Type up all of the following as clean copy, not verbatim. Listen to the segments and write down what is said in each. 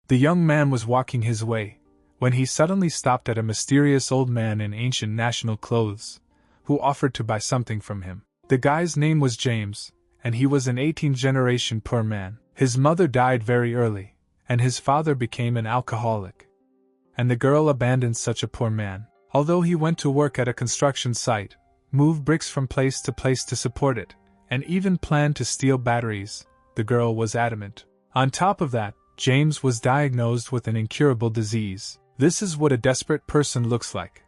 The young man was walking his way, when he suddenly stopped at a mysterious old man in ancient national clothes, who offered to buy something from him. The guy's name was James, and he was an 18th generation poor man. His mother died very early, and his father became an alcoholic. And the girl abandoned such a poor man. Although he went to work at a construction site, moved bricks from place to place to support it, and even planned to steal batteries, the girl was adamant. On top of that, James was diagnosed with an incurable disease. This is what a desperate person looks like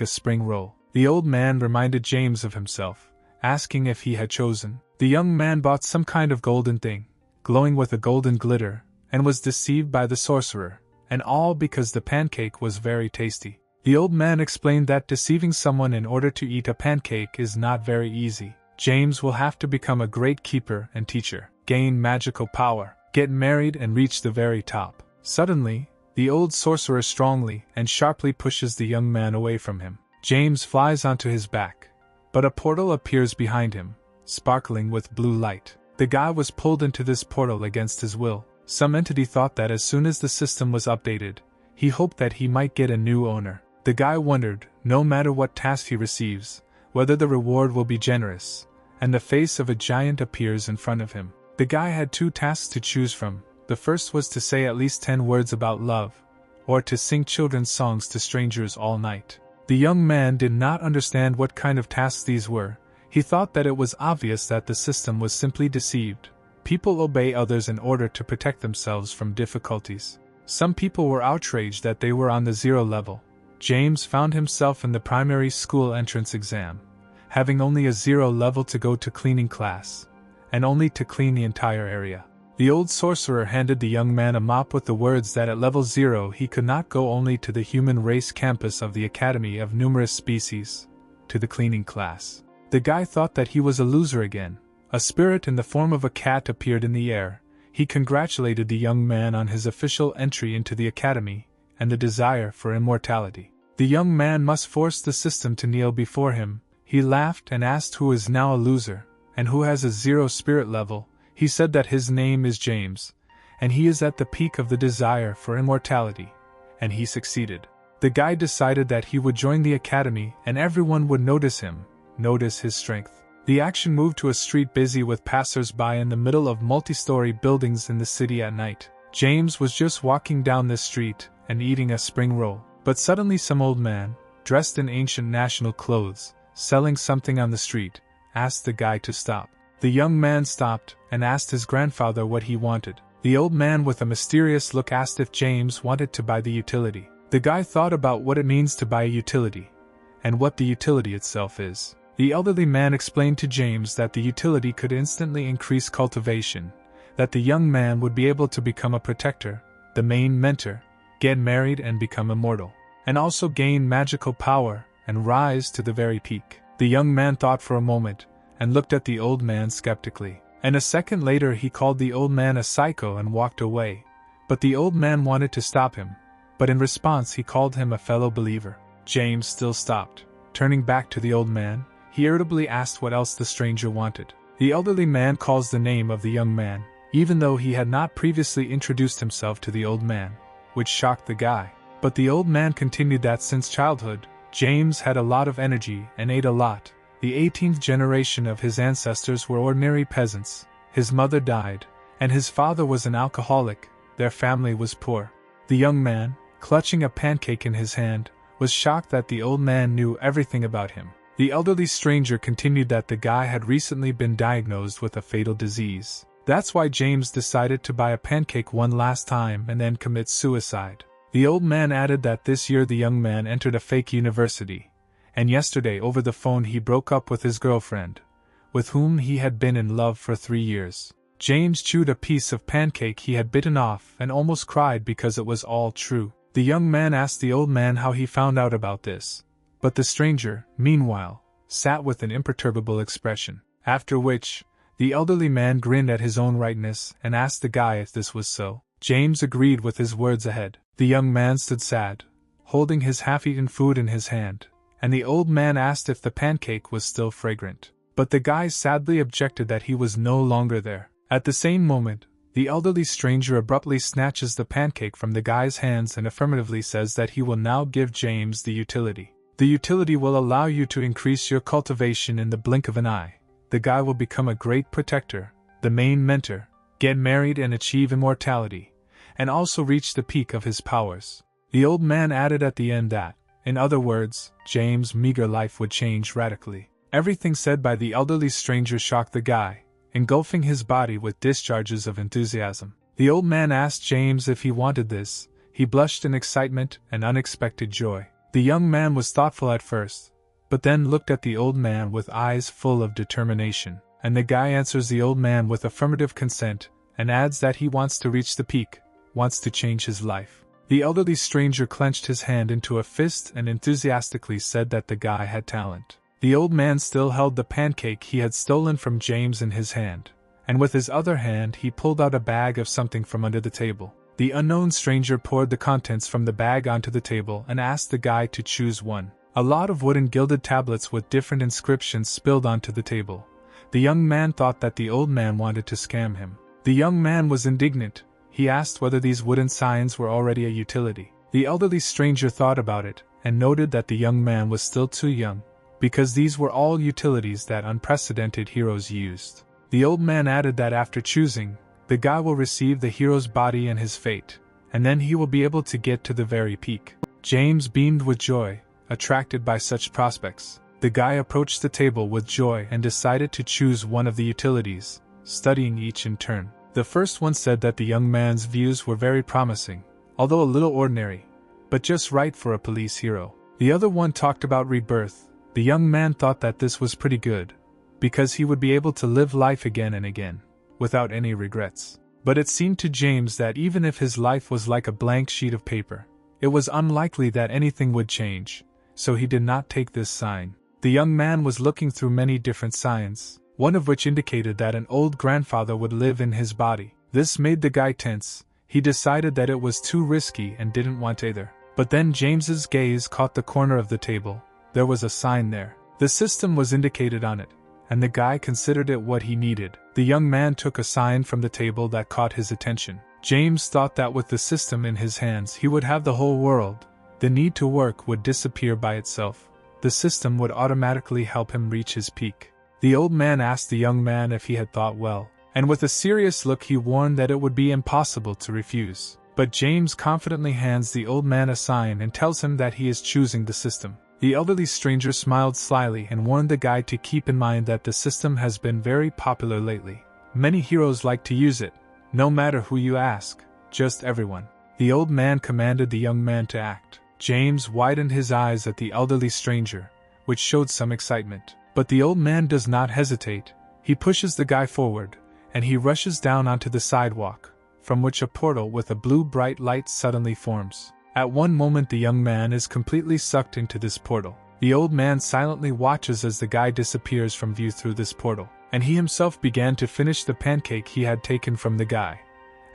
a spring roll. The old man reminded James of himself, asking if he had chosen. The young man bought some kind of golden thing, glowing with a golden glitter, and was deceived by the sorcerer, and all because the pancake was very tasty. The old man explained that deceiving someone in order to eat a pancake is not very easy. James will have to become a great keeper and teacher, gain magical power, get married and reach the very top. Suddenly, the old sorcerer strongly and sharply pushes the young man away from him. James flies onto his back, but a portal appears behind him, sparkling with blue light. The guy was pulled into this portal against his will. Some entity thought that as soon as the system was updated, he hoped that he might get a new owner. The guy wondered, no matter what task he receives, whether the reward will be generous, and the face of a giant appears in front of him. The guy had 2 tasks to choose from. The first was to say at least 10 words about love, or to sing children's songs to strangers all night. The young man did not understand what kind of tasks these were. He thought that it was obvious that the system was simply deceived. People obey others in order to protect themselves from difficulties. Some people were outraged that they were on the 0 level. James found himself in the primary school entrance exam, having only a 0 level to go to cleaning class, and only to clean the entire area. The old sorcerer handed the young man a mop with the words that at level 0 he could not go only to the human race campus of the Academy of Numerous Species, to the cleaning class. The guy thought that he was a loser again. A spirit in the form of a cat appeared in the air. He congratulated the young man on his official entry into the academy, and the desire for immortality. The young man must force the system to kneel before him. He laughed and asked who is now a loser, and who has a 0 spirit level. He said that his name is James, and he is at the peak of the desire for immortality, and he succeeded. The guy decided that he would join the academy and everyone would notice him, notice his strength. The action moved to a street busy with passers-by in the middle of multi-story buildings in the city at night. James was just walking down this street and eating a spring roll, but suddenly some old man, dressed in ancient national clothes, selling something on the street, asked the guy to stop. The young man stopped and asked his grandfather what he wanted. The old man with a mysterious look asked if James wanted to buy the utility. The guy thought about what it means to buy a utility, and what the utility itself is. The elderly man explained to James that the utility could instantly increase cultivation, that the young man would be able to become a protector, the main mentor, get married and become immortal, and also gain magical power and rise to the very peak. The young man thought for a moment, and looked at the old man skeptically, and a second later he called the old man a psycho and walked away, but the old man wanted to stop him, but in response he called him a fellow believer. James still stopped. Turning back to the old man, he irritably asked what else the stranger wanted. The elderly man calls the name of the young man, even though he had not previously introduced himself to the old man, which shocked the guy. But the old man continued that since childhood, James had a lot of energy and ate a lot. The 18th generation of his ancestors were ordinary peasants. His mother died, and his father was an alcoholic. Their family was poor. The young man, clutching a pancake in his hand, was shocked that the old man knew everything about him. The elderly stranger continued that the guy had recently been diagnosed with a fatal disease. That's why James decided to buy a pancake one last time and then commit suicide. The old man added that this year the young man entered a fake university, and yesterday over the phone he broke up with his girlfriend, with whom he had been in love for 3 years. James chewed a piece of pancake he had bitten off and almost cried because it was all true. The young man asked the old man how he found out about this, but the stranger, meanwhile, sat with an imperturbable expression, after which, the elderly man grinned at his own rightness and asked the guy if this was so. James agreed with his words ahead. The young man stood sad, holding his half-eaten food in his hand, and the old man asked if the pancake was still fragrant. But the guy sadly objected that he was no longer there. At the same moment, The elderly stranger abruptly snatches the pancake from the guy's hands and affirmatively says that he will now give James the utility. The utility will allow you to increase your cultivation in the blink of an eye. The guy will become a great protector, the main mentor, get married and achieve immortality, and also reach the peak of his powers. The old man added at the end that, in other words, James' meager life would change radically. Everything said by the elderly stranger shocked the guy, engulfing his body with discharges of enthusiasm. The old man asked James if he wanted this. He blushed in excitement and unexpected joy. The young man was thoughtful at first, but then looked at the old man with eyes full of determination, and the guy answers the old man with affirmative consent and adds that he wants to reach the peak, wants to change his life. The elderly stranger clenched his hand into a fist and enthusiastically said that the guy had talent. The old man still held the pancake he had stolen from James in his hand, and with his other hand he pulled out a bag of something from under the table. The unknown stranger poured the contents from the bag onto the table and asked the guy to choose one. A lot of wooden gilded tablets with different inscriptions spilled onto the table. The young man thought that the old man wanted to scam him. The young man was indignant. He asked whether these wooden signs were already a utility. The elderly stranger thought about it and noted that the young man was still too young, because these were all utilities that unprecedented heroes used. The old man added that after choosing, the guy will receive the hero's body and his fate, and then he will be able to get to the very peak. James beamed with joy, attracted by such prospects. The guy approached the table with joy and decided to choose one of the utilities, studying each in turn. The first one said that the young man's views were very promising, although a little ordinary, but just right for a police hero. The other one talked about rebirth. The young man thought that this was pretty good, because he would be able to live life again and again, without any regrets. But it seemed to James that even if his life was like a blank sheet of paper, it was unlikely that anything would change, so he did not take this sign. The young man was looking through many different signs, one of which indicated that an old grandfather would live in his body. This made the guy tense. He decided that it was too risky and didn't want either. But then James's gaze caught the corner of the table. There was a sign there. The system was indicated on it, and the guy considered it what he needed. The young man took a sign from the table that caught his attention. James thought that with the system in his hands he would have the whole world. The need to work would disappear by itself. The system would automatically help him reach his peak. The old man asked the young man if he had thought well, and with a serious look he warned that it would be impossible to refuse. But James confidently hands the old man a sign and tells him that he is choosing the system. The elderly stranger smiled slyly and warned the guy to keep in mind that the system has been very popular lately. Many heroes like to use it, no matter who you ask, just everyone. The old man commanded the young man to act. James widened his eyes at the elderly stranger, which showed some excitement. But the old man does not hesitate. He pushes the guy forward, and he rushes down onto the sidewalk, from which a portal with a blue bright light suddenly forms. At one moment the young man is completely sucked into this portal. The old man silently watches as the guy disappears from view through this portal, and he himself began to finish the pancake he had taken from the guy,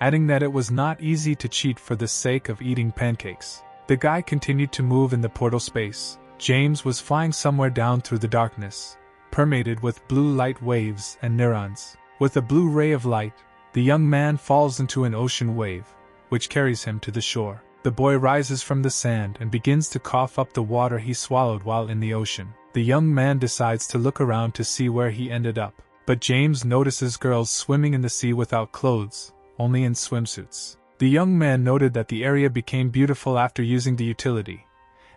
adding that it was not easy to cheat for the sake of eating pancakes. The guy continued to move in the portal space. James was flying somewhere down through the darkness, permeated with blue light waves and neurons. With a blue ray of light, the young man falls into an ocean wave, which carries him to the shore. The boy rises from the sand and begins to cough up the water he swallowed while in the ocean. The young man decides to look around to see where he ended up, but James notices girls swimming in the sea without clothes, only in swimsuits. The young man noted that the area became beautiful after using the utility,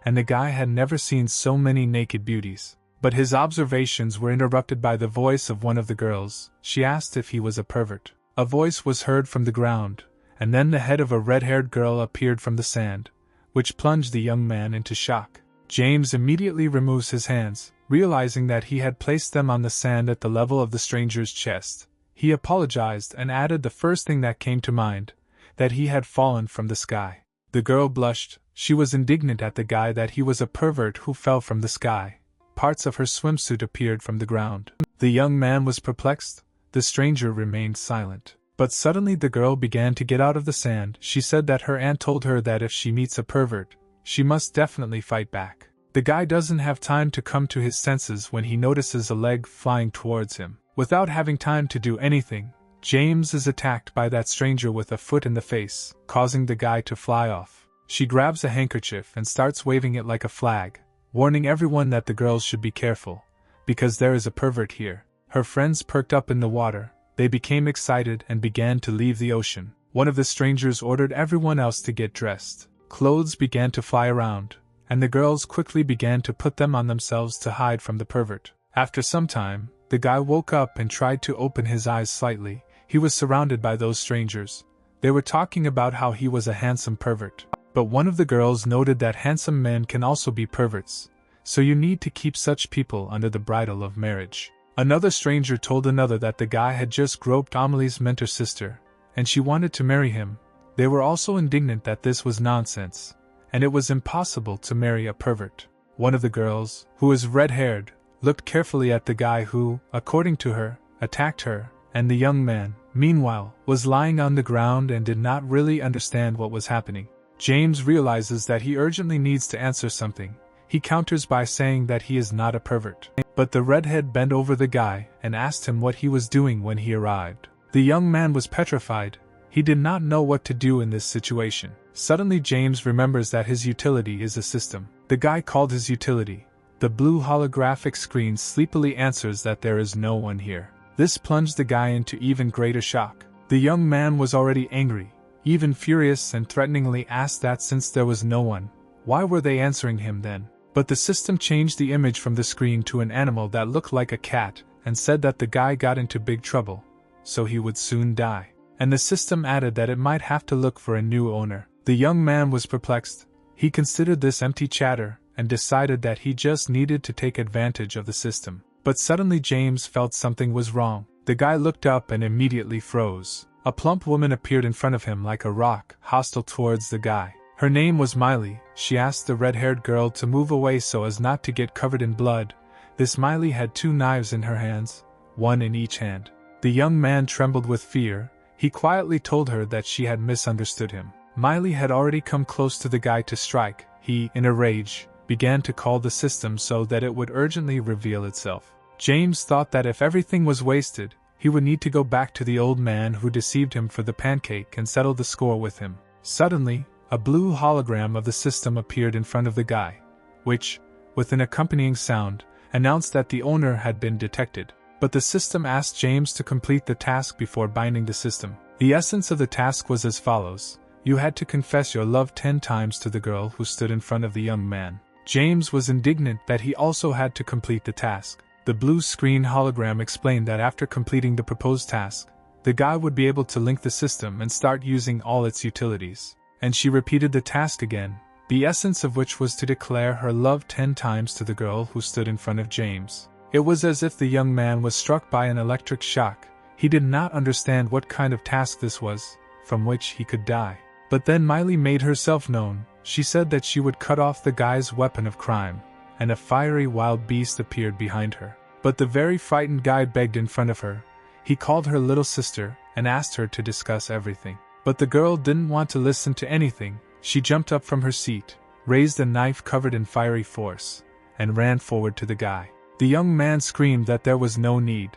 and the guy had never seen so many naked beauties. But his observations were interrupted by the voice of one of the girls. She asked if he was a pervert. A voice was heard from the ground, and then the head of a red-haired girl appeared from the sand, which plunged the young man into shock. James immediately removes his hands, realizing that he had placed them on the sand at the level of the stranger's chest. He apologized and added the first thing that came to mind, that he had fallen from the sky. The girl blushed. She was indignant at the guy that he was a pervert who fell from the sky. Parts of her swimsuit appeared from the ground. The young man was perplexed. The stranger remained silent. But suddenly the girl began to get out of the sand. She said that her aunt told her that if she meets a pervert, she must definitely fight back. The guy doesn't have time to come to his senses when he notices a leg flying towards him. Without having time to do anything, James is attacked by that stranger with a foot in the face, causing the guy to fly off. She grabs a handkerchief and starts waving it like a flag, warning everyone that the girls should be careful, because there is a pervert here. Her friends perked up in the water, they became excited and began to leave the ocean. One of the strangers ordered everyone else to get dressed. Clothes began to fly around, and the girls quickly began to put them on themselves to hide from the pervert. After some time, the guy woke up and tried to open his eyes slightly. He was surrounded by those strangers. They were talking about how he was a handsome pervert. But one of the girls noted that handsome men can also be perverts, so you need to keep such people under the bridle of marriage. Another stranger told another that the guy had just groped Amelie's mentor sister, and she wanted to marry him. They were also indignant that this was nonsense, and it was impossible to marry a pervert. One of the girls, who was red-haired, looked carefully at the guy who, according to her, attacked her, and the young man, meanwhile, was lying on the ground and did not really understand what was happening. James realizes that he urgently needs to answer something. He counters by saying that he is not a pervert. But the redhead bent over the guy and asked him what he was doing when he arrived. The young man was petrified. He did not know what to do in this situation. Suddenly James remembers that his utility is a system. The guy called his utility. The blue holographic screen sleepily answers that there is no one here. This plunged the guy into even greater shock. The young man was already angry, even furious, and threateningly asked that since there was no one, why were they answering him then? But the system changed the image from the screen to an animal that looked like a cat and said that the guy got into big trouble, so he would soon die. And the system added that it might have to look for a new owner. The young man was perplexed. He considered this empty chatter and decided that he just needed to take advantage of the system. But suddenly James felt something was wrong. The guy looked up and immediately froze. A plump woman appeared in front of him like a rock, hostile towards the guy. Her name was Miley. She asked the red-haired girl to move away so as not to get covered in blood. This Miley had 2 knives in her hands, one in each hand. The young man trembled with fear. He quietly told her that she had misunderstood him. Miley had already come close to the guy to strike. He, in a rage, began to call the system so that it would urgently reveal itself. James thought that if everything was wasted, he would need to go back to the old man who deceived him for the pancake and settle the score with him. Suddenly, a blue hologram of the system appeared in front of the guy, which, with an accompanying sound, announced that the owner had been detected. But the system asked James to complete the task before binding the system. The essence of the task was as follows. You had to confess your love 10 times to the girl who stood in front of the young man. James was indignant that he also had to complete the task. The blue screen hologram explained that after completing the proposed task, the guy would be able to link the system and start using all its utilities. And she repeated the task again, the essence of which was to declare her love 10 times to the girl who stood in front of James. It was as if the young man was struck by an electric shock. He did not understand what kind of task this was, from which he could die. But then Miley made herself known. She said that she would cut off the guy's weapon of crime, and a fiery wild beast appeared behind her. But the very frightened guy begged in front of her. He called her little sister and asked her to discuss everything. But the girl didn't want to listen to anything. She jumped up from her seat, raised a knife covered in fiery force, and ran forward to the guy. The young man screamed that there was no need,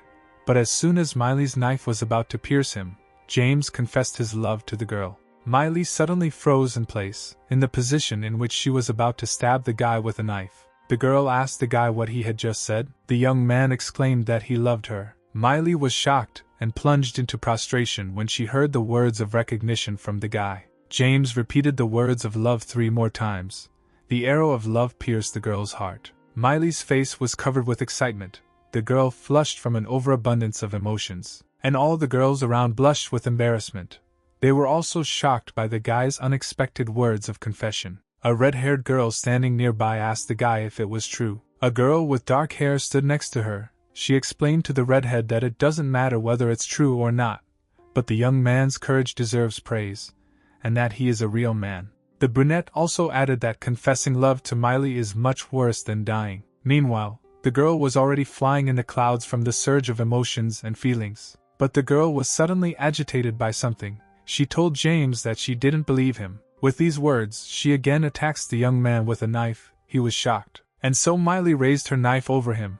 but as soon as Miley's knife was about to pierce him, James confessed his love to the girl. Miley suddenly froze in place, in the position in which she was about to stab the guy with a knife. The girl asked the guy what he had just said. The young man exclaimed that he loved her. Miley was shocked and plunged into prostration when she heard the words of recognition from the guy. James repeated the words of love 3 more times. The arrow of love pierced the girl's heart. Miley's face was covered with excitement. The girl flushed from an overabundance of emotions, and all the girls around blushed with embarrassment. They were also shocked by the guy's unexpected words of confession. A red-haired girl standing nearby asked the guy if it was true. A girl with dark hair stood next to her. She explained to the redhead that it doesn't matter whether it's true or not, but the young man's courage deserves praise, and that he is a real man. The brunette also added that confessing love to Miley is much worse than dying. Meanwhile, the girl was already flying in the clouds from the surge of emotions and feelings. But the girl was suddenly agitated by something. She told James that she didn't believe him. With these words, she again attacks the young man with a knife. He was shocked. And so Miley raised her knife over him.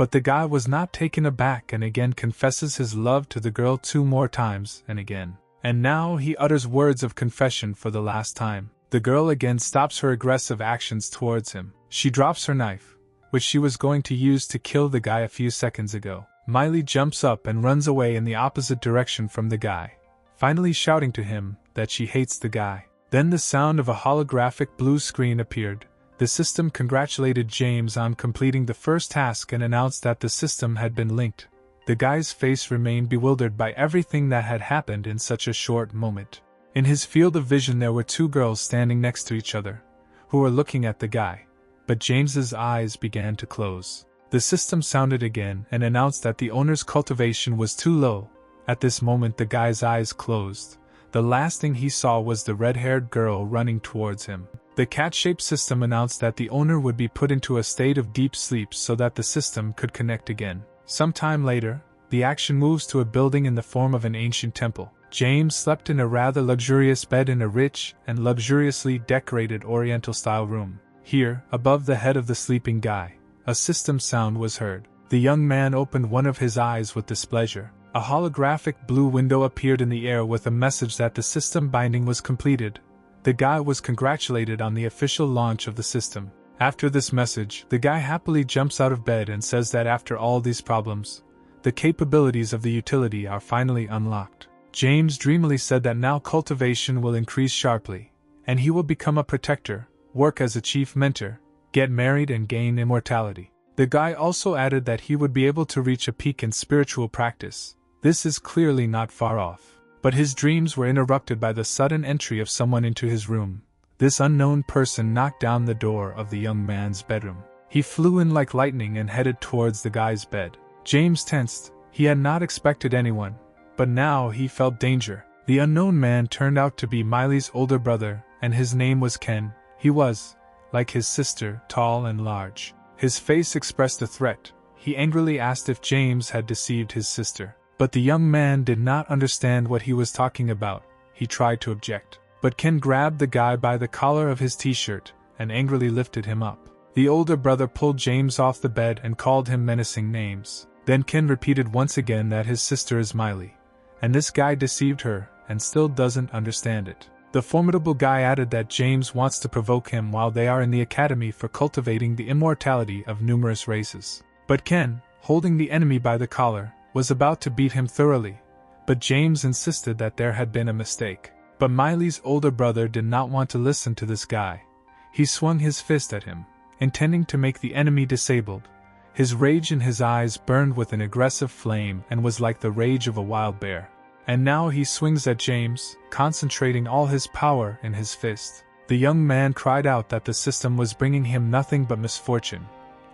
But the guy was not taken aback and again confesses his love to the girl 2 more times and again. And now he utters words of confession for the last time. The girl again stops her aggressive actions towards him. She drops her knife, which she was going to use to kill the guy a few seconds ago. Miley jumps up and runs away in the opposite direction from the guy, finally shouting to him that she hates the guy. Then the sound of a holographic blue screen appeared. The system congratulated James on completing the first task and announced that the system had been linked. The guy's face remained bewildered by everything that had happened in such a short moment. In his field of vision there were 2 girls standing next to each other, who were looking at the guy, but James's eyes began to close. The system sounded again and announced that the owner's cultivation was too low. At this moment the guy's eyes closed. The last thing he saw was the red-haired girl running towards him. The cat-shaped system announced that the owner would be put into a state of deep sleep so that the system could connect again. Sometime later, the action moves to a building in the form of an ancient temple. James slept in a rather luxurious bed in a rich and luxuriously decorated Oriental-style room. Here, above the head of the sleeping guy, a system sound was heard. The young man opened one of his eyes with displeasure. A holographic blue window appeared in the air with a message that the system binding was completed. The guy was congratulated on the official launch of the system. After this message, the guy happily jumps out of bed and says that after all these problems, the capabilities of the utility are finally unlocked. James dreamily said that now cultivation will increase sharply, and he will become a protector, work as a chief mentor, get married and gain immortality. The guy also added that he would be able to reach a peak in spiritual practice. This is clearly not far off. But his dreams were interrupted by the sudden entry of someone into his room. This unknown person knocked down the door of the young man's bedroom. He flew in like lightning and headed towards the guy's bed. James tensed. He had not expected anyone, but now he felt danger. The unknown man turned out to be Miley's older brother, and his name was Ken. He was, like his sister, tall and large. His face expressed a threat. He angrily asked if James had deceived his sister. But the young man did not understand what he was talking about. He tried to object. But Ken grabbed the guy by the collar of his t-shirt and angrily lifted him up. The older brother pulled James off the bed and called him menacing names. Then Ken repeated once again that his sister is Miley, and this guy deceived her and still doesn't understand it. The formidable guy added that James wants to provoke him while they are in the academy for cultivating the immortality of numerous races. But Ken, holding the enemy by the collar, was about to beat him thoroughly, but James insisted that there had been a mistake. But Miley's older brother did not want to listen to this guy. He swung his fist at him, intending to make the enemy disabled. His rage in his eyes burned with an aggressive flame and was like the rage of a wild bear. And now he swings at James, concentrating all his power in his fist. The young man cried out that the system was bringing him nothing but misfortune,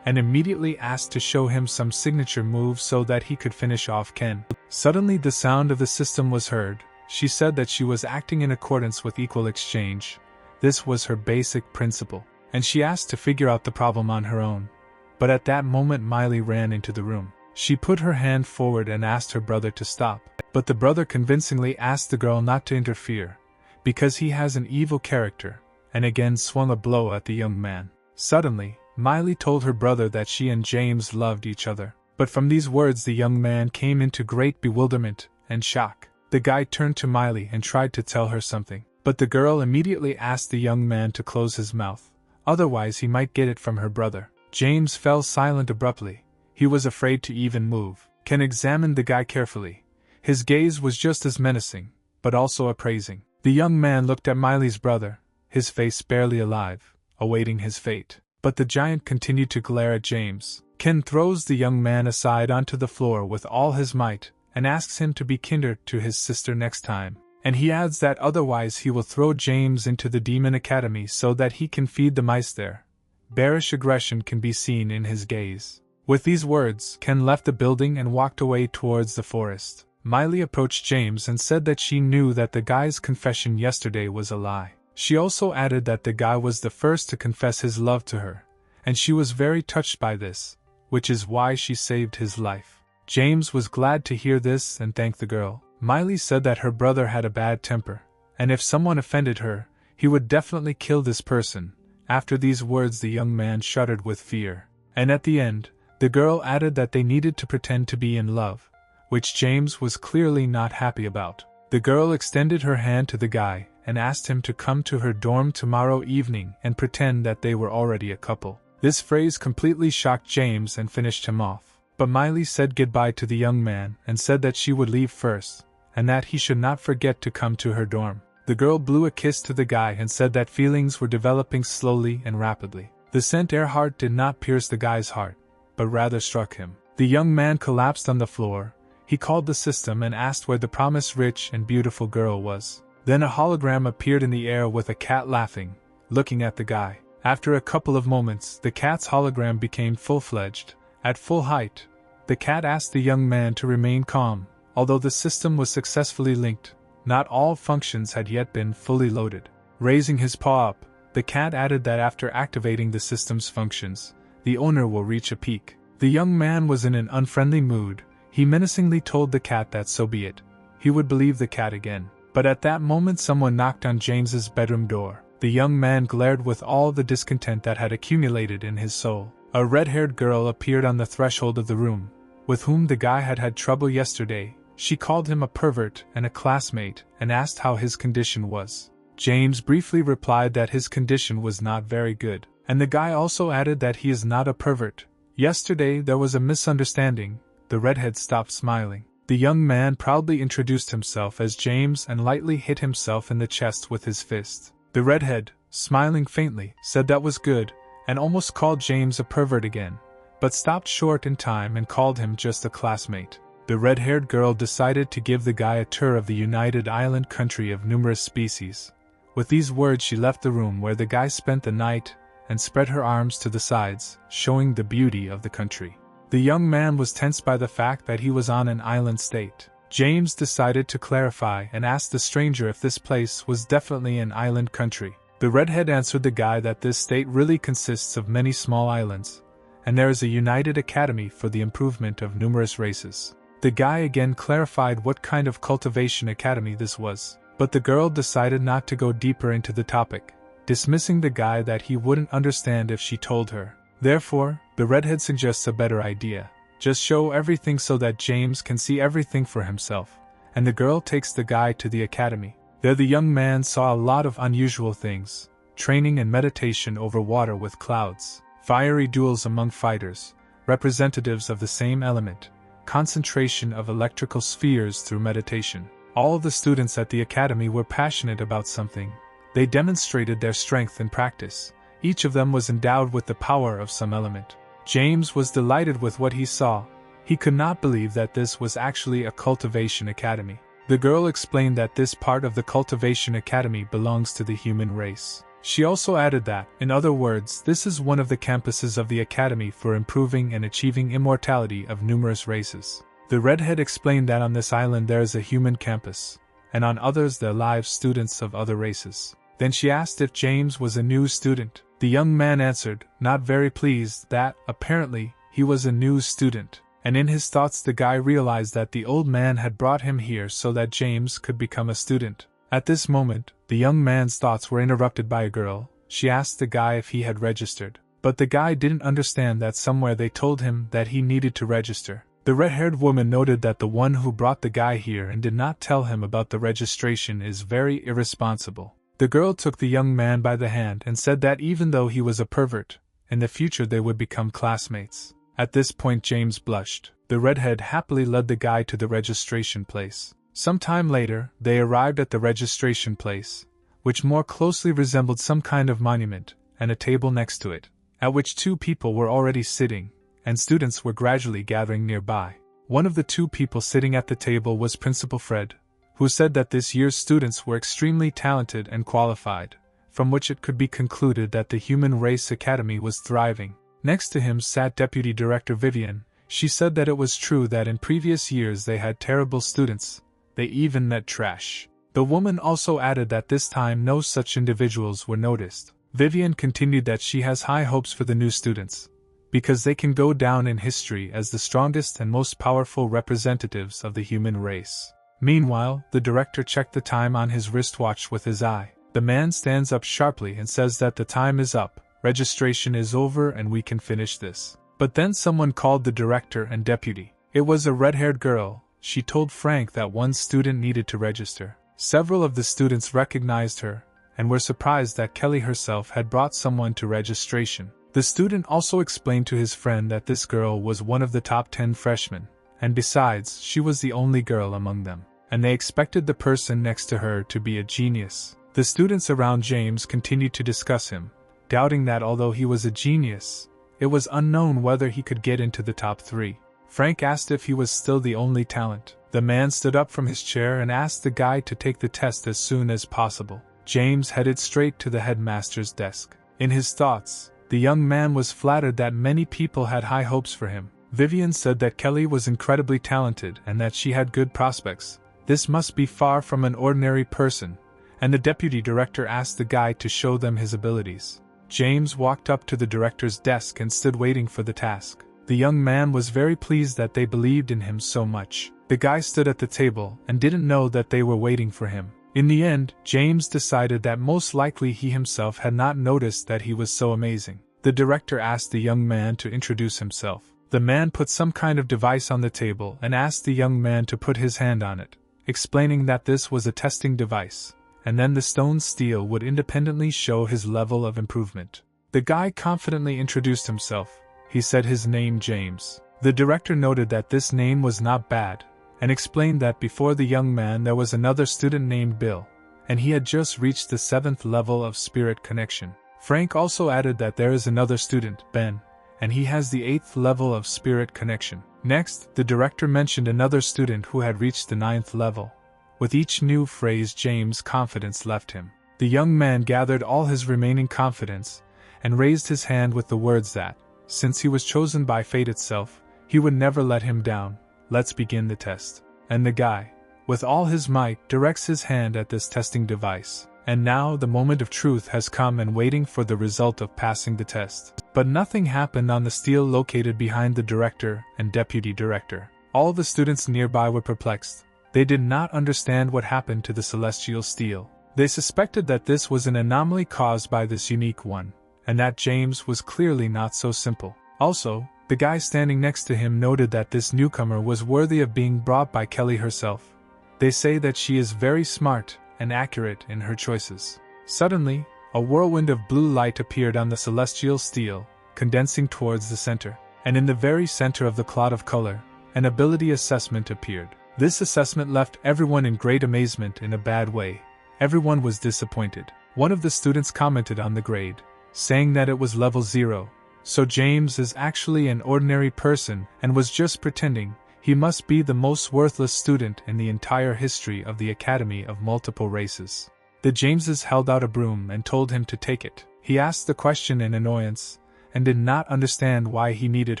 and immediately asked to show him some signature moves so that he could finish off Ken. Suddenly the sound of the system was heard. She said that she was acting in accordance with equal exchange. This was her basic principle, and she asked to figure out the problem on her own. But at that moment Miley ran into the room. She put her hand forward and asked her brother to stop, but the brother convincingly asked the girl not to interfere, because he has an evil character, and again swung a blow at the young man. Suddenly, Miley told her brother that she and James loved each other. But from these words the young man came into great bewilderment and shock. The guy turned to Miley and tried to tell her something, but the girl immediately asked the young man to close his mouth, otherwise he might get it from her brother. James fell silent abruptly. He was afraid to even move. Ken examined the guy carefully. His gaze was just as menacing, but also appraising. The young man looked at Miley's brother, his face barely alive, awaiting his fate. But the giant continued to glare at James. Ken throws the young man aside onto the floor with all his might, and asks him to be kinder to his sister next time. And he adds that otherwise he will throw James into the Demon Academy so that he can feed the mice there. Bearish aggression can be seen in his gaze. With these words, Ken left the building and walked away towards the forest. Miley approached James and said that she knew that the guy's confession yesterday was a lie. She also added that the guy was the first to confess his love to her, and she was very touched by this, which is why she saved his life. James was glad to hear this and thanked the girl. Miley said that her brother had a bad temper, and if someone offended her, he would definitely kill this person. After these words the young man shuddered with fear, and at the end, The girl added that they needed to pretend to be in love, which James was clearly not happy about. The girl extended her hand to the guy and asked him to come to her dorm tomorrow evening and pretend that they were already a couple. This phrase completely shocked James and finished him off. But Miley said goodbye to the young man and said that she would leave first, and that he should not forget to come to her dorm. The girl blew a kiss to the guy and said that feelings were developing slowly and rapidly. The scent Earhart did not pierce the guy's heart, but rather struck him. The young man collapsed on the floor. He called the system and asked where the promised rich and beautiful girl was. Then a hologram appeared in the air with a cat laughing, looking at the guy. After a couple of moments, the cat's hologram became full-fledged. At full height, the cat asked the young man to remain calm. Although the system was successfully linked, not all functions had yet been fully loaded. Raising his paw up, the cat added that after activating the system's functions, the owner will reach a peak. The young man was in an unfriendly mood. He menacingly told the cat that so be it. He would believe the cat again. But at that moment someone knocked on James's bedroom door. The young man glared with all the discontent that had accumulated in his soul. A red-haired girl appeared on the threshold of the room, with whom the guy had had trouble yesterday. She called him a pervert and a classmate and asked how his condition was. James briefly replied that his condition was not very good, and the guy also added that he is not a pervert. Yesterday there was a misunderstanding. The redhead stopped smiling. The young man proudly introduced himself as James and lightly hit himself in the chest with his fist. The redhead, smiling faintly, said that was good, and almost called James a pervert again, but stopped short in time and called him just a classmate. The red-haired girl decided to give the guy a tour of the united island country of numerous species. With these words she left the room where the guy spent the night and spread her arms to the sides, showing the beauty of the country. The young man was tensed by the fact that he was on an island state. James decided to clarify and asked the stranger if this place was definitely an island country. The redhead answered the guy that this state really consists of many small islands, and there is a united academy for the improvement of numerous races. The guy again clarified what kind of cultivation academy this was, but the girl decided not to go deeper into the topic, dismissing the guy that he wouldn't understand if she told her. Therefore, the redhead suggests a better idea. Just show everything so that James can see everything for himself, and the girl takes the guy to the academy. There the young man saw a lot of unusual things: training and meditation over water with clouds, fiery duels among fighters, representatives of the same element, concentration of electrical spheres through meditation. All the students at the academy were passionate about something. They demonstrated their strength in practice. Each of them was endowed with the power of some element. James was delighted with what he saw. He could not believe that this was actually a cultivation academy. The girl explained that this part of the cultivation academy belongs to the human race. She also added that, in other words, this is one of the campuses of the academy for improving and achieving immortality of numerous races. The redhead explained that on this island there is a human campus, and on others there live students of other races. Then she asked if James was a new student. The young man answered, not very pleased, that, apparently, he was a new student, and in his thoughts the guy realized that the old man had brought him here so that James could become a student. At this moment, the young man's thoughts were interrupted by a girl. She asked the guy if he had registered, but the guy didn't understand that somewhere they told him that he needed to register. The red-haired woman noted that the one who brought the guy here and did not tell him about the registration is very irresponsible. The girl took the young man by the hand and said that even though he was a pervert, in the future they would become classmates. At this point James blushed. The redhead happily led the guy to the registration place. Some time later, they arrived at the registration place, which more closely resembled some kind of monument, and a table next to it, at which two people were already sitting, and students were gradually gathering nearby. One of the two people sitting at the table was Principal Fred, who said that this year's students were extremely talented and qualified, from which it could be concluded that the Human Race Academy was thriving. Next to him sat Deputy Director Vivian. She said that it was true that in previous years they had terrible students, they even met trash. The woman also added that this time no such individuals were noticed. Vivian continued that she has high hopes for the new students, because they can go down in history as the strongest and most powerful representatives of the human race. Meanwhile, the director checked the time on his wristwatch with his eye. The man stands up sharply and says that the time is up, registration is over and we can finish this. But then someone called the director and deputy. It was a red-haired girl. She told Frank that one student needed to register. Several of the students recognized her, and were surprised that Kelly herself had brought someone to registration. The student also explained to his friend that this girl was one of the top 10 freshmen, and besides, she was the only girl among them, and they expected the person next to her to be a genius. The students around James continued to discuss him, doubting that although he was a genius, it was unknown whether he could get into the top 3. Frank asked if he was still the only talent. The man stood up from his chair and asked the guy to take the test as soon as possible. James headed straight to the headmaster's desk. In his thoughts, the young man was flattered that many people had high hopes for him. Vivian said that Kelly was incredibly talented and that she had good prospects. This must be far from an ordinary person, and the deputy director asked the guy to show them his abilities. James walked up to the director's desk and stood waiting for the task. The young man was very pleased that they believed in him so much. The guy stood at the table and didn't know that they were waiting for him. In the end, James decided that most likely he himself had not noticed that he was so amazing. The director asked the young man to introduce himself. The man put some kind of device on the table and asked the young man to put his hand on it, explaining that this was a testing device, and then the stone steel would independently show his level of improvement. The guy confidently introduced himself. He said his name James. The director noted that this name was not bad, and explained that before the young man there was another student named Bill, and he had just reached the 7th level of spirit connection. Frank also added that there is another student, Ben, and he has the 8th level of spirit connection. Next, the director mentioned another student who had reached the 9th level. With each new phrase, James' confidence left him. The young man gathered all his remaining confidence, and raised his hand with the words that, since he was chosen by fate itself, he would never let him down. Let's begin the test. And the guy, with all his might, directs his hand at this testing device. And now the moment of truth has come and waiting for the result of passing the test. But nothing happened on the steel located behind the director and deputy director. All the students nearby were perplexed. They did not understand what happened to the celestial steel. They suspected that this was an anomaly caused by this unique one, and that James was clearly not so simple. Also, the guy standing next to him noted that this newcomer was worthy of being brought by Kelly herself. They say that she is very smart and accurate in her choices. Suddenly, a whirlwind of blue light appeared on the celestial steel, condensing towards the center. And in the very center of the cloud of color, an ability assessment appeared. This assessment left everyone in great amazement in a bad way. Everyone was disappointed. One of the students commented on the grade, saying that it was level 0. So James is actually an ordinary person and was just pretending. He must be the most worthless student in the entire history of the Academy of Multiple Races. The Jameses held out a broom and told him to take it. He asked the question in annoyance, and did not understand why he needed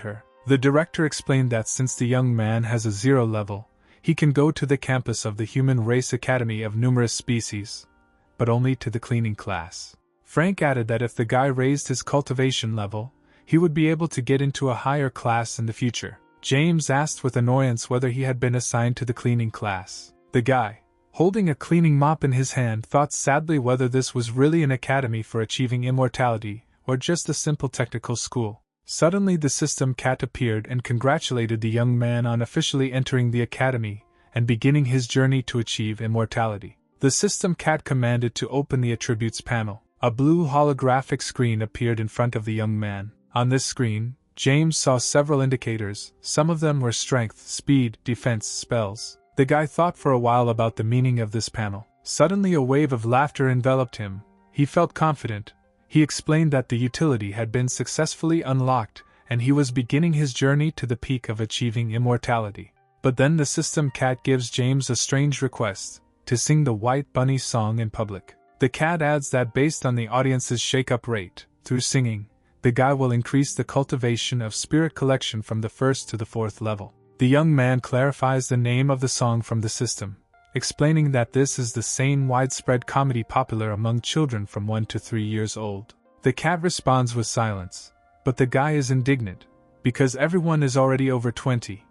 her. The director explained that since the young man has a 0 level, he can go to the campus of the Human Race Academy of Numerous Species, but only to the cleaning class. Frank added that if the guy raised his cultivation level, he would be able to get into a higher class in the future. James asked with annoyance whether he had been assigned to the cleaning class. The guy, holding a cleaning mop in his hand, thought sadly whether this was really an academy for achieving immortality, or just a simple technical school. Suddenly the system cat appeared and congratulated the young man on officially entering the academy and beginning his journey to achieve immortality. The system cat commanded to open the attributes panel. A blue holographic screen appeared in front of the young man. On this screen, James saw several indicators. Some of them were strength, speed, defense, spells. The guy thought for a while about the meaning of this panel. Suddenly a wave of laughter enveloped him. He felt confident. He explained that the utility had been successfully unlocked, and he was beginning his journey to the peak of achieving immortality. But then the system cat gives James a strange request, to sing the White Bunny song in public. The cat adds that based on the audience's shake-up rate, through singing, the guy will increase the cultivation of spirit collection from the 1st to the 4th level. The young man clarifies the name of the song from the system, explaining that this is the same widespread comedy popular among children from 1 to 3 years old. The cat responds with silence, but the guy is indignant, because everyone is already over 20,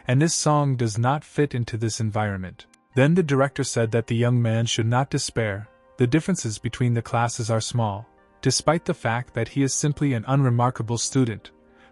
and this song does not fit into this environment. Then the director said that the young man should not despair. The differences between the classes are small, despite the fact that he is simply an unremarkable student,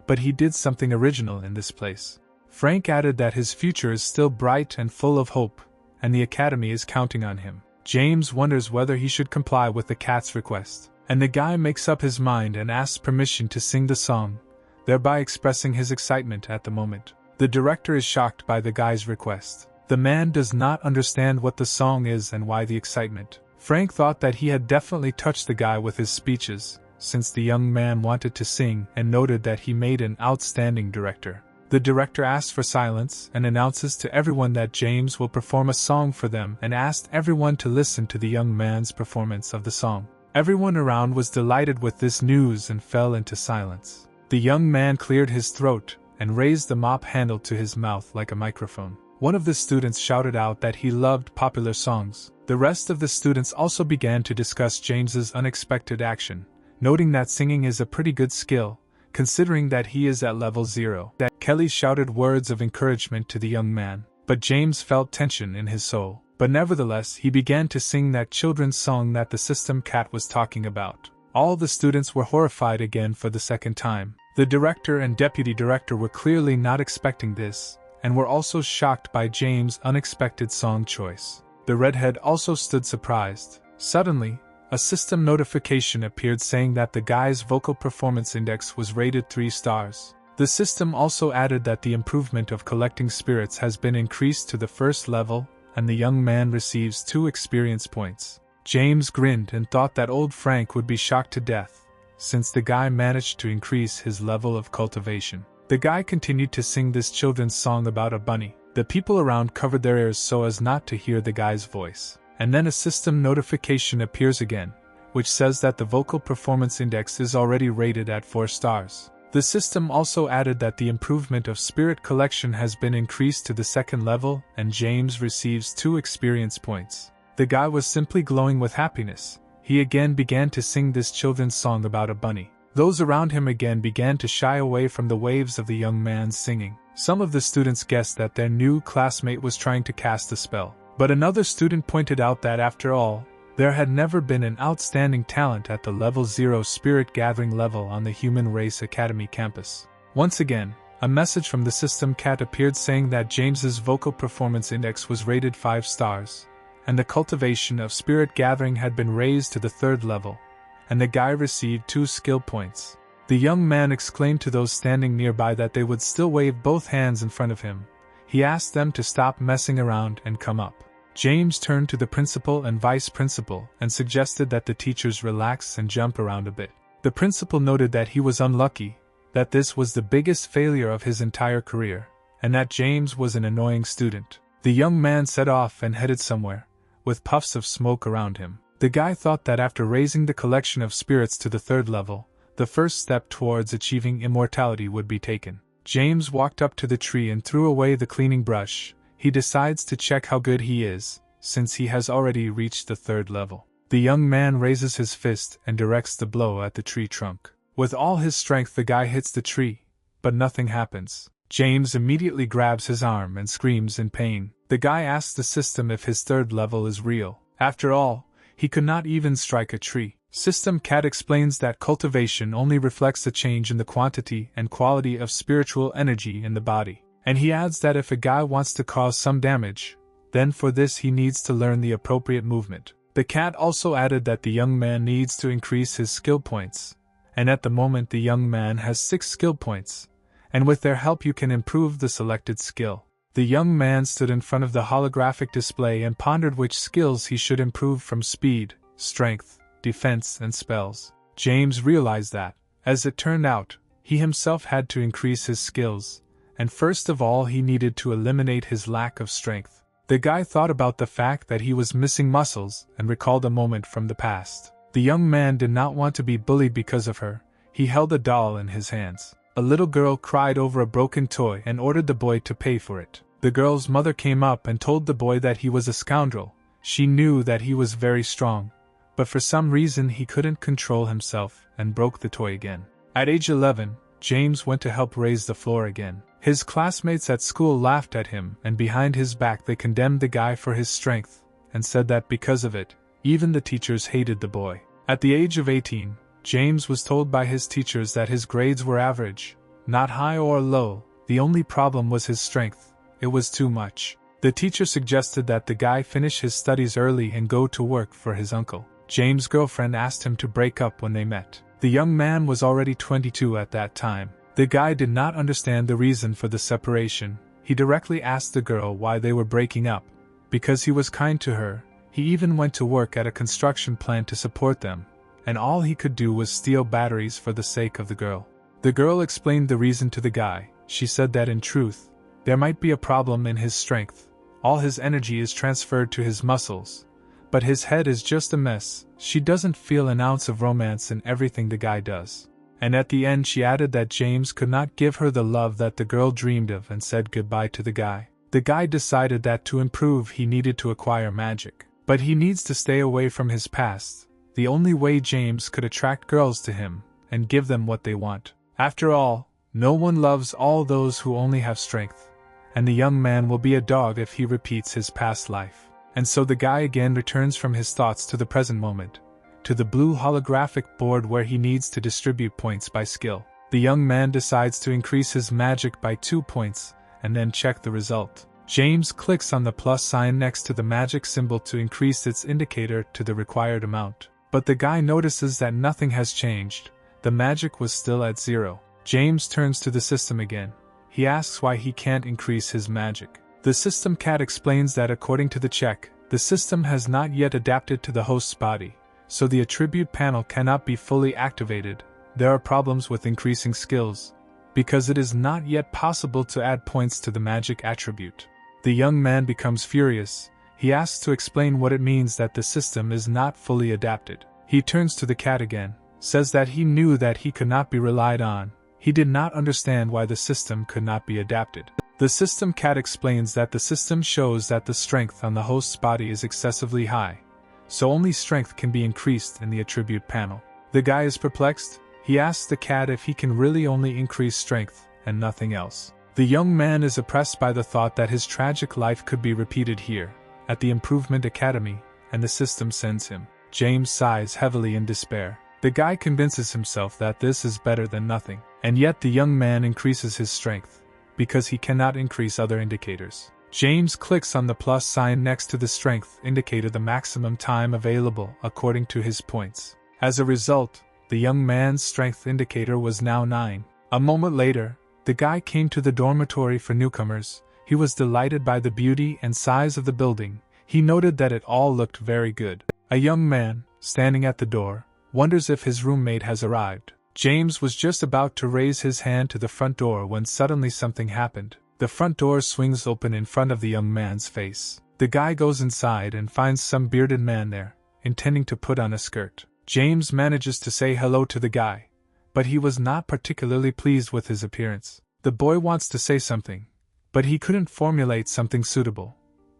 but he did something original in this place. Frank added that his future is still bright and full of hope, and the Academy is counting on him. James wonders whether he should comply with the cat's request, and the guy makes up his mind and asks permission to sing the song, thereby expressing his excitement at the moment. The director is shocked by the guy's request. The man does not understand what the song is and why the excitement. Frank thought that he had definitely touched the guy with his speeches, since the young man wanted to sing, and noted that he made an outstanding director. The director asks for silence and announces to everyone that James will perform a song for them and asked everyone to listen to the young man's performance of the song. Everyone around was delighted with this news and fell into silence. The young man cleared his throat and raised the mop handle to his mouth like a microphone. One of the students shouted out that he loved popular songs. The rest of the students also began to discuss James's unexpected action, noting that singing is a pretty good skill, considering that he is at level 0. That Kelly shouted words of encouragement to the young man, but James felt tension in his soul. But nevertheless, he began to sing that children's song that the system cat was talking about. All the students were horrified again for the second time. The director and deputy director were clearly not expecting this, and were also shocked by James' unexpected song choice. The redhead also stood surprised. Suddenly, a system notification appeared saying that the guy's vocal performance index was rated 3 stars. The system also added that the improvement of collecting spirits has been increased to the first level, and the young man receives 2 experience points. James grinned and thought that old Frank would be shocked to death, since the guy managed to increase his level of cultivation. The guy continued to sing this children's song about a bunny. The people around covered their ears so as not to hear the guy's voice. And then a system notification appears again, which says that the vocal performance index is already rated at 4 stars. The system also added that the improvement of spirit collection has been increased to the 2nd level, and James receives 2 experience points. The guy was simply glowing with happiness. He again began to sing this children's song about a bunny. Those around him again began to shy away from the waves of the young man's singing. Some of the students guessed that their new classmate was trying to cast a spell. But another student pointed out that after all, there had never been an outstanding talent at the level 0 spirit gathering level on the Human Race Academy campus. Once again, a message from the system cat appeared saying that James's vocal performance index was rated 5 stars, and the cultivation of spirit gathering had been raised to the 3rd level, and the guy received 2 skill points. The young man exclaimed to those standing nearby that they would still wave both hands in front of him. He asked them to stop messing around and come up. James turned to the principal and vice principal and suggested that the teachers relax and jump around a bit. The principal noted that he was unlucky, that this was the biggest failure of his entire career, and that James was an annoying student. The young man set off and headed somewhere, with puffs of smoke around him. The guy thought that after raising the collection of spirits to the 3rd level, the first step towards achieving immortality would be taken. James walked up to the tree and threw away the cleaning brush. He decides to check how good he is, since he has already reached the 3rd level. The young man raises his fist and directs the blow at the tree trunk. With all his strength the guy hits the tree, but nothing happens. James immediately grabs his arm and screams in pain. The guy asks the system if his 3rd level is real. After all, he could not even strike a tree. System Cat explains that cultivation only reflects a change in the quantity and quality of spiritual energy in the body. And he adds that if a guy wants to cause some damage, then for this he needs to learn the appropriate movement. The cat also added that the young man needs to increase his skill points, and at the moment the young man has 6 skill points, and with their help you can improve the selected skill. The young man stood in front of the holographic display and pondered which skills he should improve from speed, strength, defense, and spells. James realized that, as it turned out, he himself had to increase his skills, and first of all he needed to eliminate his lack of strength. The guy thought about the fact that he was missing muscles and recalled a moment from the past. The young man did not want to be bullied because of her. He held a doll in his hands. A little girl cried over a broken toy and ordered the boy to pay for it. The girl's mother came up and told the boy that he was a scoundrel. She knew that he was very strong, but for some reason he couldn't control himself and broke the toy again. At age 11, James went to help raise the floor again. His classmates at school laughed at him, and behind his back they condemned the guy for his strength, and said that because of it, even the teachers hated the boy. At the age of 18, James was told by his teachers that his grades were average, not high or low, the only problem was his strength. It was too much. The teacher suggested that the guy finish his studies early and go to work for his uncle. James' girlfriend asked him to break up when they met. The young man was already 22 at that time. The guy did not understand the reason for the separation. He directly asked the girl why they were breaking up. Because he was kind to her, he even went to work at a construction plant to support them, and all he could do was steal batteries for the sake of the girl. The girl explained the reason to the guy. She said that in truth, there might be a problem in his strength. All his energy is transferred to his muscles, but his head is just a mess. She doesn't feel an ounce of romance in everything the guy does. And at the end she added that James could not give her the love that the girl dreamed of and said goodbye to the guy. The guy decided that to improve he needed to acquire magic. But he needs to stay away from his past. The only way James could attract girls to him and give them what they want. After all, no one loves all those who only have strength. And the young man will be a dog if he repeats his past life. And so the guy again returns from his thoughts to the present moment, to the blue holographic board where he needs to distribute points by skill. The young man decides to increase his magic by 2 points, and then check the result. James clicks on the plus sign next to the magic symbol to increase its indicator to the required amount. But the guy notices that nothing has changed. The magic was still at 0. James turns to the system again. He asks why he can't increase his magic. The system cat explains that according to the check, the system has not yet adapted to the host's body, so the attribute panel cannot be fully activated. There are problems with increasing skills, because it is not yet possible to add points to the magic attribute. The young man becomes furious. He asks to explain what it means that the system is not fully adapted. He turns to the cat again, says that he knew that he could not be relied on. He did not understand why the system could not be adapted. The system cat explains that the system shows that the strength on the host's body is excessively high, so only strength can be increased in the attribute panel. The guy is perplexed. He asks the cat if he can really only increase strength and nothing else. The young man is oppressed by the thought that his tragic life could be repeated here, at the Improvement Academy, and the system sends him. James sighs heavily in despair. The guy convinces himself that this is better than nothing, and yet the young man increases his strength, because he cannot increase other indicators. James clicks on the plus sign next to the strength indicator, the maximum time available according to his points. As a result, the young man's strength indicator was now 9. A moment later, the guy came to the dormitory for newcomers. He was delighted by the beauty and size of the building. He noted that it all looked very good. A young man, standing at the door, wonders if his roommate has arrived. James was just about to raise his hand to the front door when suddenly something happened. The front door swings open in front of the young man's face. The guy goes inside and finds some bearded man there, intending to put on a skirt. James manages to say hello to the guy, but he was not particularly pleased with his appearance. The boy wants to say something, but he couldn't formulate something suitable.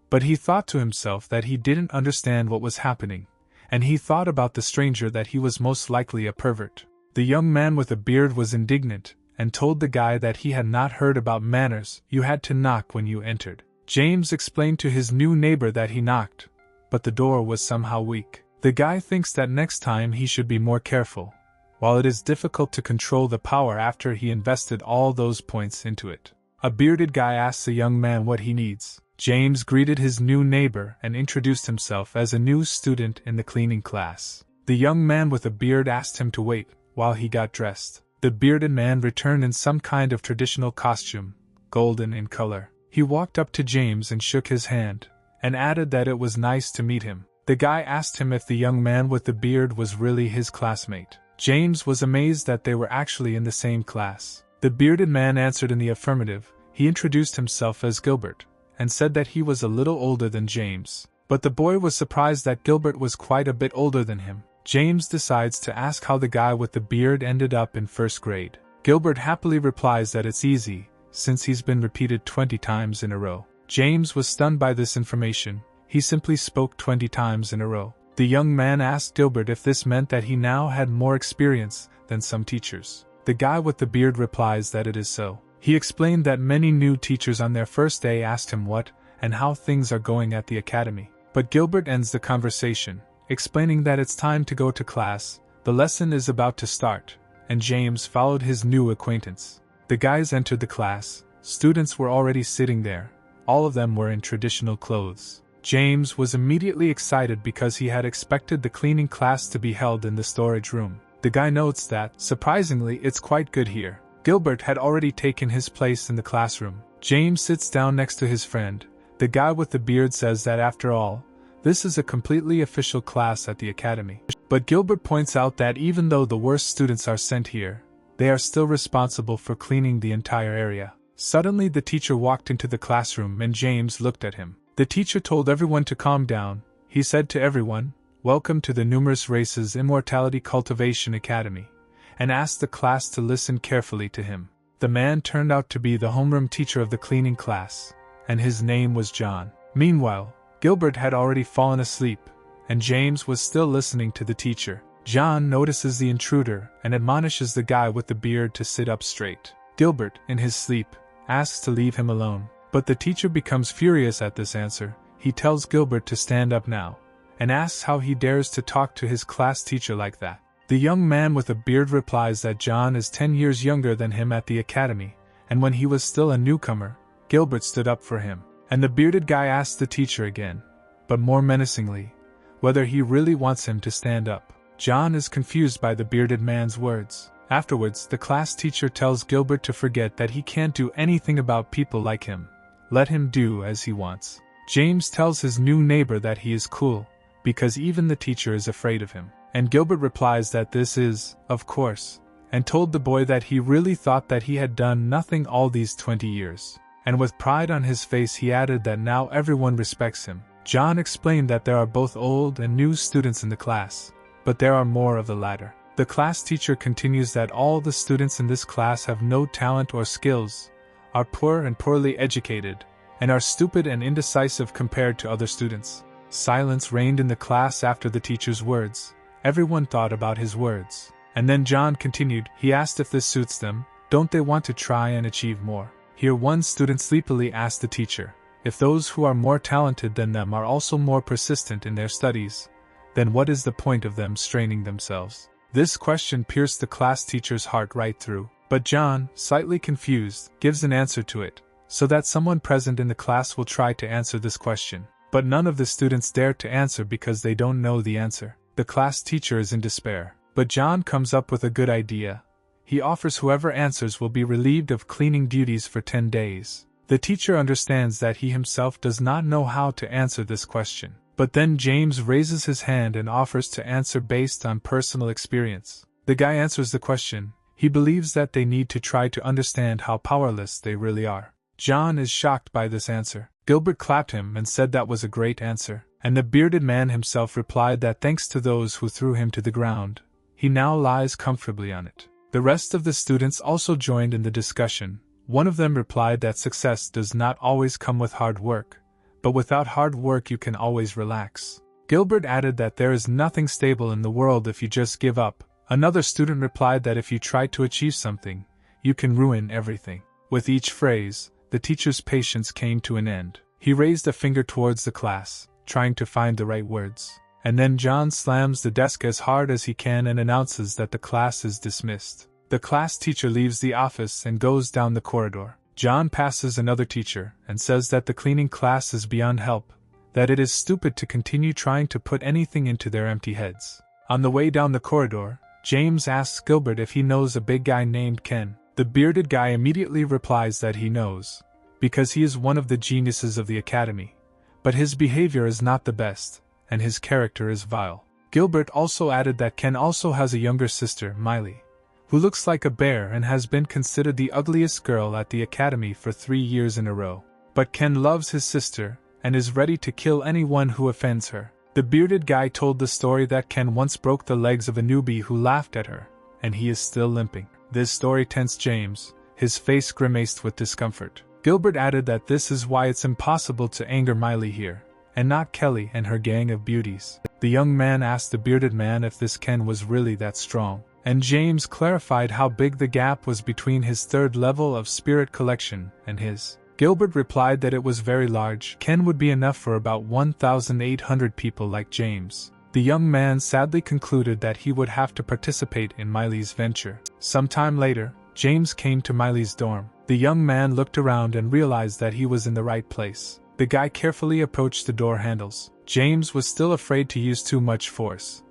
But he thought to himself that he didn't understand what was happening, and he thought about the stranger that he was most likely a pervert. The young man with a beard was indignant, and told the guy that he had not heard about manners. You had to knock when you entered. James explained to his new neighbor that he knocked, but the door was somehow weak. The guy thinks that next time he should be more careful. While it is difficult to control the power after he invested all those points into it. A bearded guy asks the young man what he needs. James greeted his new neighbor and introduced himself as a new student in the cleaning class. The young man with a beard asked him to wait while he got dressed. The bearded man returned in some kind of traditional costume, golden in color. He walked up to James and shook his hand, and added that it was nice to meet him. The guy asked him if the young man with the beard was really his classmate. James was amazed that they were actually in the same class. The bearded man answered in the affirmative. He introduced himself as Gilbert, and said that he was a little older than James. But the boy was surprised that Gilbert was quite a bit older than him. James decides to ask how the guy with the beard ended up in first grade. Gilbert happily replies that it's easy, since he's been repeated 20 times in a row. James was stunned by this information. He simply spoke 20 times in a row. The young man asked Gilbert if this meant that he now had more experience than some teachers. The guy with the beard replies that it is so. He explained that many new teachers on their first day asked him what and how things are going at the academy. But Gilbert ends the conversation, explaining that it's time to go to class, the lesson is about to start, and James followed his new acquaintance. The guys entered the class. Students were already sitting there. All of them were in traditional clothes. James was immediately excited because he had expected the cleaning class to be held in the storage room. The guy notes that, surprisingly, it's quite good here. Gilbert had already taken his place in the classroom. James sits down next to his friend. The guy with the beard says that after all, this is a completely official class at the academy. But Gilbert points out that even though the worst students are sent here, they are still responsible for cleaning the entire area. Suddenly the teacher walked into the classroom and James looked at him. The teacher told everyone to calm down. He said to everyone, "Welcome to the Numerous Races Immortality Cultivation Academy," and asked the class to listen carefully to him. The man turned out to be the homeroom teacher of the cleaning class, and his name was John. Meanwhile, Gilbert had already fallen asleep, and James was still listening to the teacher. John notices the intruder and admonishes the guy with the beard to sit up straight. Gilbert, in his sleep, asks to leave him alone, but the teacher becomes furious at this answer. He tells Gilbert to stand up now, and asks how he dares to talk to his class teacher like that. The young man with a beard replies that John is 10 years younger than him at the academy, and when he was still a newcomer, Gilbert stood up for him. And the bearded guy asks the teacher again, but more menacingly, whether he really wants him to stand up. John is confused by the bearded man's words. Afterwards, the class teacher tells Gilbert to forget that he can't do anything about people like him. Let him do as he wants. James tells his new neighbor that he is cool, because even the teacher is afraid of him. And Gilbert replies that this is, of course, and told the boy that he really thought that he had done nothing all these 20 years. And with pride on his face he added that now everyone respects him. John explained that there are both old and new students in the class, but there are more of the latter. The class teacher continues that all the students in this class have no talent or skills, are poor and poorly educated, and are stupid and indecisive compared to other students. Silence reigned in the class after the teacher's words. Everyone thought about his words. And then John continued, he asked if this suits them, don't they want to try and achieve more? Here one student sleepily asked the teacher, if those who are more talented than them are also more persistent in their studies, then what is the point of them straining themselves? This question pierced the class teacher's heart right through. But John, slightly confused, gives an answer to it, so that someone present in the class will try to answer this question. But none of the students dare to answer because they don't know the answer. The class teacher is in despair. But John comes up with a good idea. He offers whoever answers will be relieved of cleaning duties for 10 days. The teacher understands that he himself does not know how to answer this question. But then James raises his hand and offers to answer based on personal experience. The guy answers the question. He believes that they need to try to understand how powerless they really are. John is shocked by this answer. Gilbert clapped him and said that was a great answer. And the bearded man himself replied that thanks to those who threw him to the ground, he now lies comfortably on it. The rest of the students also joined in the discussion. One of them replied that success does not always come with hard work, but without hard work you can always relax. Gilbert added that there is nothing stable in the world if you just give up. Another student replied that if you try to achieve something, you can ruin everything. With each phrase, the teacher's patience came to an end. He raised a finger towards the class, trying to find the right words. And then John slams the desk as hard as he can and announces that the class is dismissed. The class teacher leaves the office and goes down the corridor. John passes another teacher and says that the cleaning class is beyond help, that it is stupid to continue trying to put anything into their empty heads. On the way down the corridor, James asks Gilbert if he knows a big guy named Ken. The bearded guy immediately replies that he knows, because he is one of the geniuses of the academy. But his behavior is not the best, and his character is vile. Gilbert also added that Ken also has a younger sister, Miley, who looks like a bear and has been considered the ugliest girl at the academy for 3 years in a row. But Ken loves his sister, and is ready to kill anyone who offends her. The bearded guy told the story that Ken once broke the legs of a newbie who laughed at her, and he is still limping. This story tensed James, his face grimaced with discomfort. Gilbert added that this is why it's impossible to anger Miley here, and not Kelly and her gang of beauties. The young man asked the bearded man if this Ken was really that strong, and James clarified how big the gap was between his third level of spirit collection and his. Gilbert replied that it was very large. Ken would be enough for about 1,800 people like James. The young man sadly concluded that he would have to participate in Miley's venture. Sometime later, James came to Miley's dorm. The young man looked around and realized that he was in the right place. The guy carefully approached the door handles. James was still afraid to use too much force,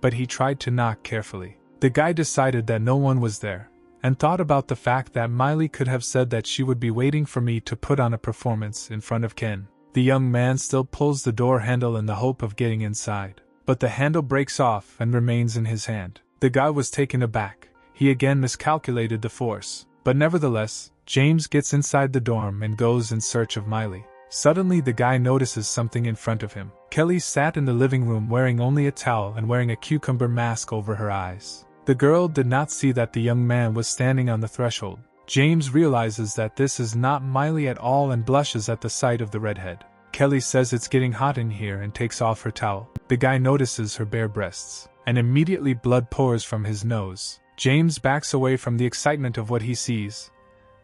but he tried to knock carefully. The guy decided that no one was there, and thought about the fact that Miley could have said that she would be waiting for me to put on a performance in front of Ken. The young man still pulls the door handle in the hope of getting inside, but the handle breaks off and remains in his hand. The guy was taken aback. He again miscalculated the force, but nevertheless, James gets inside the dorm and goes in search of Miley. Suddenly the guy notices something in front of him. Kelly sat in the living room wearing only a towel and wearing a cucumber mask over her eyes. The girl did not see that the young man was standing on the threshold. James realizes that this is not Miley at all and blushes at the sight of the redhead. Kelly says it's getting hot in here and takes off her towel. The guy notices her bare breasts, and immediately blood pours from his nose. James backs away from the excitement of what he sees,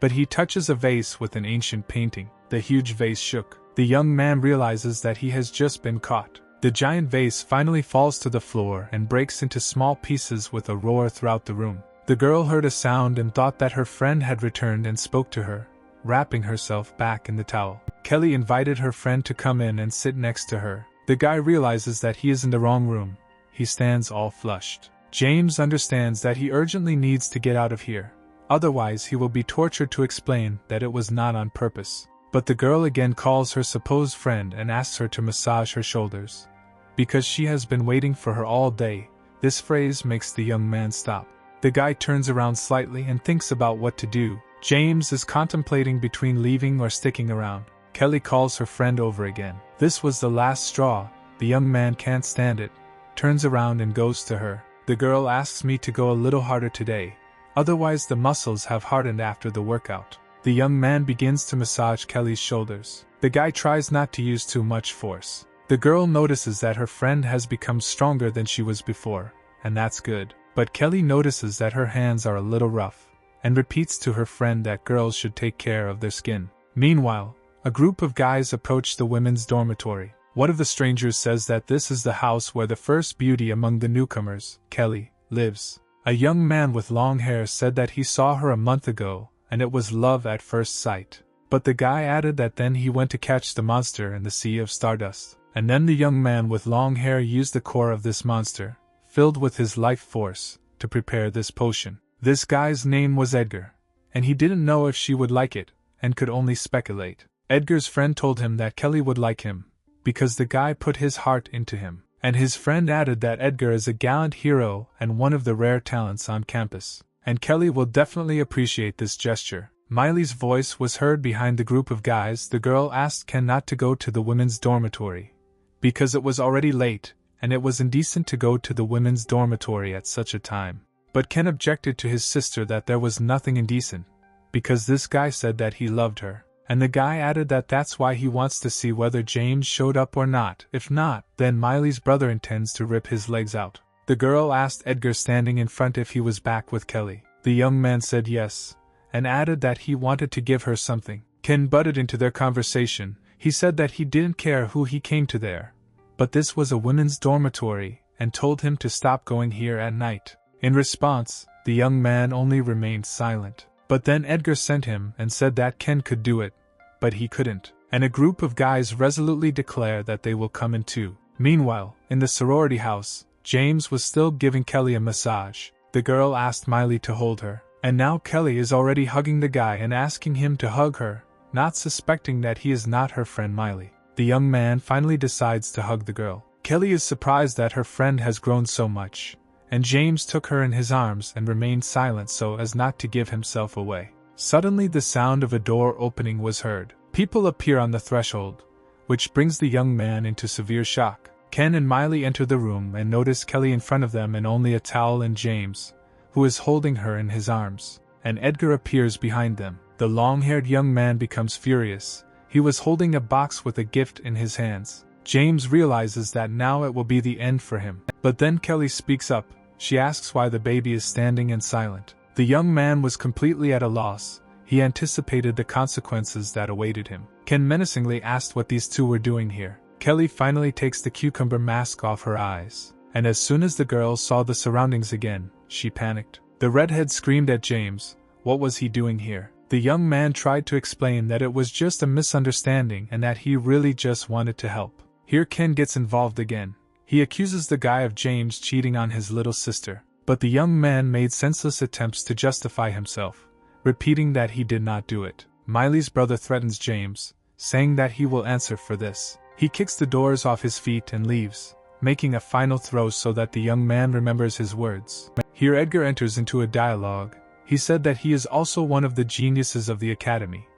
but he touches a vase with an ancient painting. The huge vase shook. The young man realizes that he has just been caught. The giant vase finally falls to the floor and breaks into small pieces with a roar throughout the room. The girl heard a sound and thought that her friend had returned and spoke to her, wrapping herself back in the towel. Kelly invited her friend to come in and sit next to her. The guy realizes that he is in the wrong room. He stands all flushed. James understands that he urgently needs to get out of here. Otherwise he will be tortured to explain that it was not on purpose. But the girl again calls her supposed friend and asks her to massage her shoulders, because she has been waiting for her all day. This phrase makes the young man stop. The guy turns around slightly and thinks about what to do. James is contemplating between leaving or sticking around. Kelly calls her friend over again. This was the last straw. The young man can't stand it, turns around and goes to her. The girl asks me to go a little harder today, otherwise the muscles have hardened after the workout. The young man begins to massage Kelly's shoulders. The guy tries not to use too much force. The girl notices that her friend has become stronger than she was before, and that's good. But Kelly notices that her hands are a little rough, and repeats to her friend that girls should take care of their skin. Meanwhile, a group of guys approach the women's dormitory. One of the strangers says that this is the house where the first beauty among the newcomers, Kelly, lives. A young man with long hair said that he saw her a month ago, and it was love at first sight. But the guy added that then he went to catch the monster in the Sea of Stardust. And then the young man with long hair used the core of this monster, filled with his life force, to prepare this potion. This guy's name was Edgar, and he didn't know if she would like it, and could only speculate. Edgar's friend told him that Kelly would like him, because the guy put his heart into him. And his friend added that Edgar is a gallant hero and one of the rare talents on campus. And Kelly will definitely appreciate this gesture. Miley's voice was heard behind the group of guys. The girl asked Ken not to go to the women's dormitory, because it was already late, and it was indecent to go to the women's dormitory at such a time. But Ken objected to his sister that there was nothing indecent, because this guy said that he loved her. And the guy added that that's why he wants to see whether James showed up or not. If not, then Miley's brother intends to rip his legs out. The girl asked Edgar standing in front if he was back with Kelly. The young man said yes, and added that he wanted to give her something. Ken butted into their conversation. He said that he didn't care who he came to there, but this was a women's dormitory, and told him to stop going here at night. In response, the young man only remained silent. But then Edgar sent him and said that Ken could do it, but he couldn't. And a group of guys resolutely declare that they will come in too. Meanwhile, in the sorority house, James was still giving Kelly a massage. The girl asked Miley to hold her, and now Kelly is already hugging the guy and asking him to hug her, not suspecting that he is not her friend Miley. The young man finally decides to hug the girl. Kelly is surprised that her friend has grown so much, and James took her in his arms and remained silent so as not to give himself away. Suddenly the sound of a door opening was heard. People appear on the threshold, which brings the young man into severe shock. Ken and Miley enter the room and notice Kelly in front of them and only a towel and James, who is holding her in his arms. And Edgar appears behind them. The long-haired young man becomes furious. He was holding a box with a gift in his hands. James realizes that now it will be the end for him. But then Kelly speaks up. She asks why the baby is standing and silent. The young man was completely at a loss. He anticipated the consequences that awaited him. Ken menacingly asked what these two were doing here. Kelly finally takes the cucumber mask off her eyes, and as soon as the girl saw the surroundings again, she panicked. The redhead screamed at James, What was he doing here? The young man tried to explain that it was just a misunderstanding and that he really just wanted to help. Here Ken gets involved again. He accuses the guy of James cheating on his little sister, but the young man made senseless attempts to justify himself, repeating that he did not do it. Miley's brother threatens James, saying that he will answer for this. He kicks the doors off his feet and leaves, making a final throw so that the young man remembers his words. Here Edgar enters into a dialogue. He said that he is also one of the geniuses of the academy,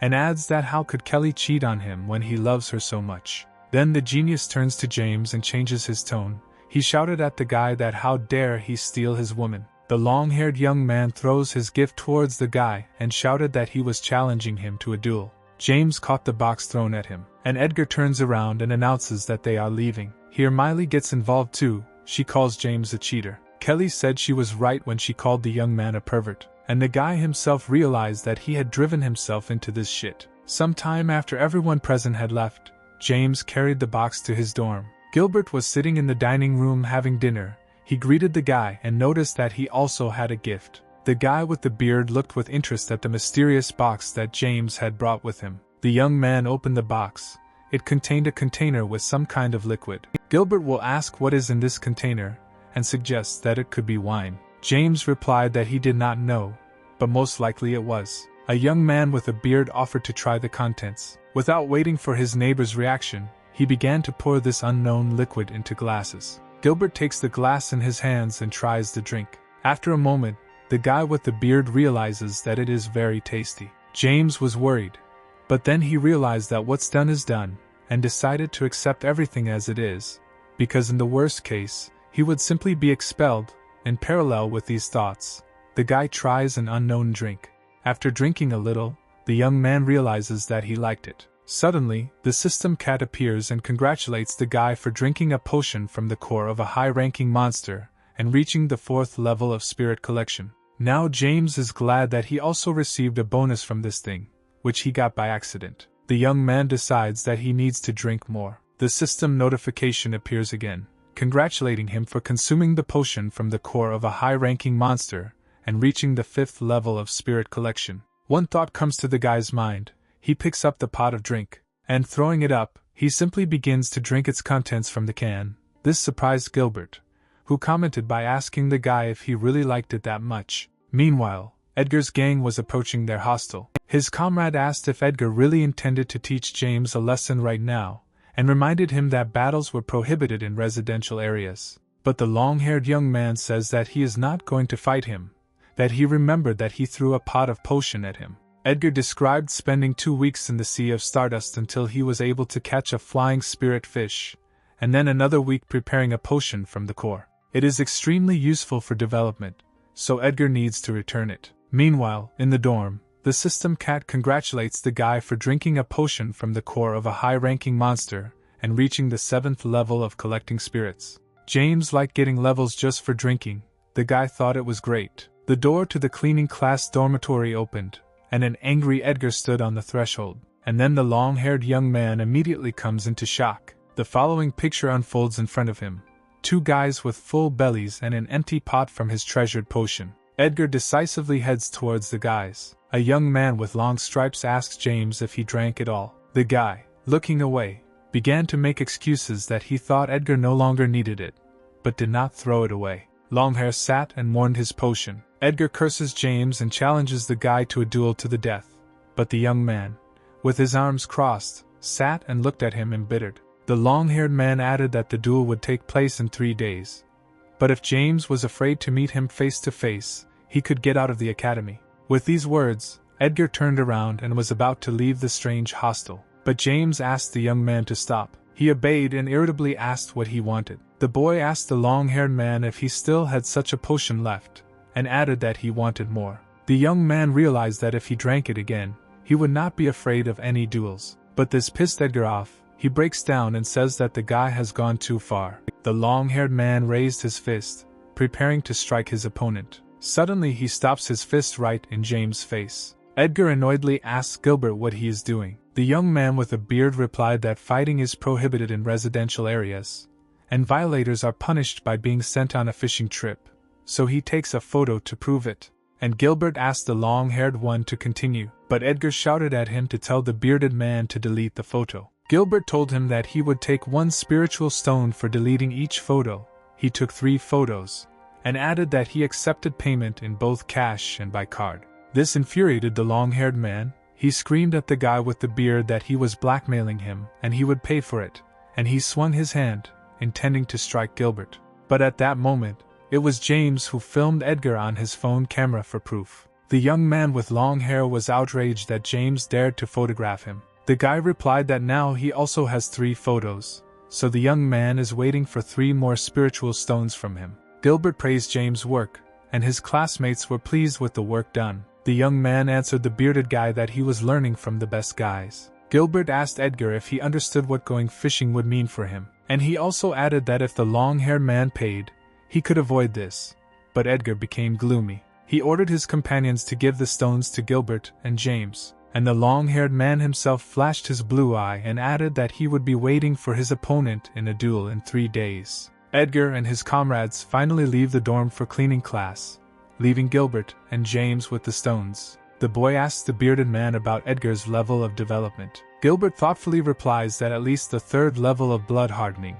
and adds that how could Kelly cheat on him when he loves her so much. Then the genius turns to James and changes his tone. He shouted at the guy that how dare he steal his woman. The long-haired young man throws his gift towards the guy and shouted that he was challenging him to a duel. James caught the box thrown at him, and Edgar turns around and announces that they are leaving. Here Miley gets involved too. She calls James a cheater. Kelly said she was right when she called the young man a pervert, and the guy himself realized that he had driven himself into this shit. Sometime after everyone present had left, James carried the box to his dorm. Gilbert was sitting in the dining room having dinner. He greeted the guy and noticed that he also had a gift. The guy with the beard looked with interest at the mysterious box that James had brought with him. The young man opened the box. It contained a container with some kind of liquid. Gilbert will ask what is in this container, and suggests that it could be wine. James replied that he did not know, but most likely it was. A young man with a beard offered to try the contents. Without waiting for his neighbor's reaction, he began to pour this unknown liquid into glasses. Gilbert takes the glass in his hands and tries the drink. After a moment, the guy with the beard realizes that it is very tasty. James was worried, but then he realized that what's done is done, and decided to accept everything as it is, because in the worst case, he would simply be expelled. In parallel with these thoughts, the guy tries an unknown drink. After drinking a little, the young man realizes that he liked it. Suddenly, the system cat appears and congratulates the guy for drinking a potion from the core of a high-ranking monster and reaching the 4th level of spirit collection. Now James is glad that he also received a bonus from this thing, which he got by accident. The young man decides that he needs to drink more. The system notification appears again, congratulating him for consuming the potion from the core of a high-ranking monster and reaching the 5th level of spirit collection. One thought comes to the guy's mind. He picks up the pot of drink, and throwing it up, he simply begins to drink its contents from the can. This surprised Gilbert, who commented by asking the guy if he really liked it that much. Meanwhile, Edgar's gang was approaching their hostel. His comrade asked if Edgar really intended to teach James a lesson right now, and reminded him that battles were prohibited in residential areas. But the long-haired young man says that he is not going to fight him, that he remembered that he threw a pot of potion at him. Edgar described spending 2 weeks in the Sea of Stardust until he was able to catch a flying spirit fish, and then another week preparing a potion from the core. It is extremely useful for development, so Edgar needs to return it. Meanwhile, in the dorm, the system cat congratulates the guy for drinking a potion from the core of a high-ranking monster and reaching the 7th level of collecting spirits. James liked getting levels just for drinking. The guy thought it was great. The door to the cleaning class dormitory opened, and an angry Edgar stood on the threshold. And then the long-haired young man immediately comes into shock. The following picture unfolds in front of him. 2 guys with full bellies and an empty pot from his treasured potion. Edgar decisively heads towards the guys. A young man with long stripes asks James if he drank it all. The guy, looking away, began to make excuses that he thought Edgar no longer needed it, but did not throw it away. Longhair sat and mourned his potion. Edgar curses James and challenges the guy to a duel to the death, but the young man, with his arms crossed, sat and looked at him embittered. The long-haired man added that the duel would take place in 3 days, but if James was afraid to meet him face to face, he could get out of the academy. With these words, Edgar turned around and was about to leave the strange hostel, but James asked the young man to stop. He obeyed and irritably asked what he wanted. The boy asked the long-haired man if he still had such a potion left, and added that he wanted more. The young man realized that if he drank it again, he would not be afraid of any duels. But this pissed Edgar off. He breaks down and says that the guy has gone too far. The long-haired man raised his fist, preparing to strike his opponent. Suddenly he stops his fist right in James' face. Edgar annoyedly asks Gilbert what he is doing. The young man with a beard replied that fighting is prohibited in residential areas, and violators are punished by being sent on a fishing trip, so he takes a photo to prove it. and Gilbert asked the long-haired one to continue, but Edgar shouted at him to tell the bearded man to delete the photo. Gilbert told him that he would take 1 spiritual stone for deleting each photo. He took 3 photos, and added that he accepted payment in both cash and by card. This infuriated the long-haired man. He screamed at the guy with the beard that he was blackmailing him and he would pay for it, and he swung his hand, intending to strike Gilbert. But at that moment, it was James who filmed Edgar on his phone camera for proof. The young man with long hair was outraged that James dared to photograph him. The guy replied that now he also has 3 photos, so the young man is waiting for 3 more spiritual stones from him. Gilbert praised James' work, and his classmates were pleased with the work done. The young man answered the bearded guy that he was learning from the best guys. Gilbert asked Edgar if he understood what going fishing would mean for him, and he also added that if the long-haired man paid, he could avoid this. But Edgar became gloomy. He ordered his companions to give the stones to Gilbert and James, and the long-haired man himself flashed his blue eye and added that he would be waiting for his opponent in a duel in 3 days. Edgar and his comrades finally leave the dorm for cleaning class, leaving Gilbert and James with the stones. The boy asks the bearded man about Edgar's level of development. Gilbert thoughtfully replies that at least the 3rd level of blood hardening.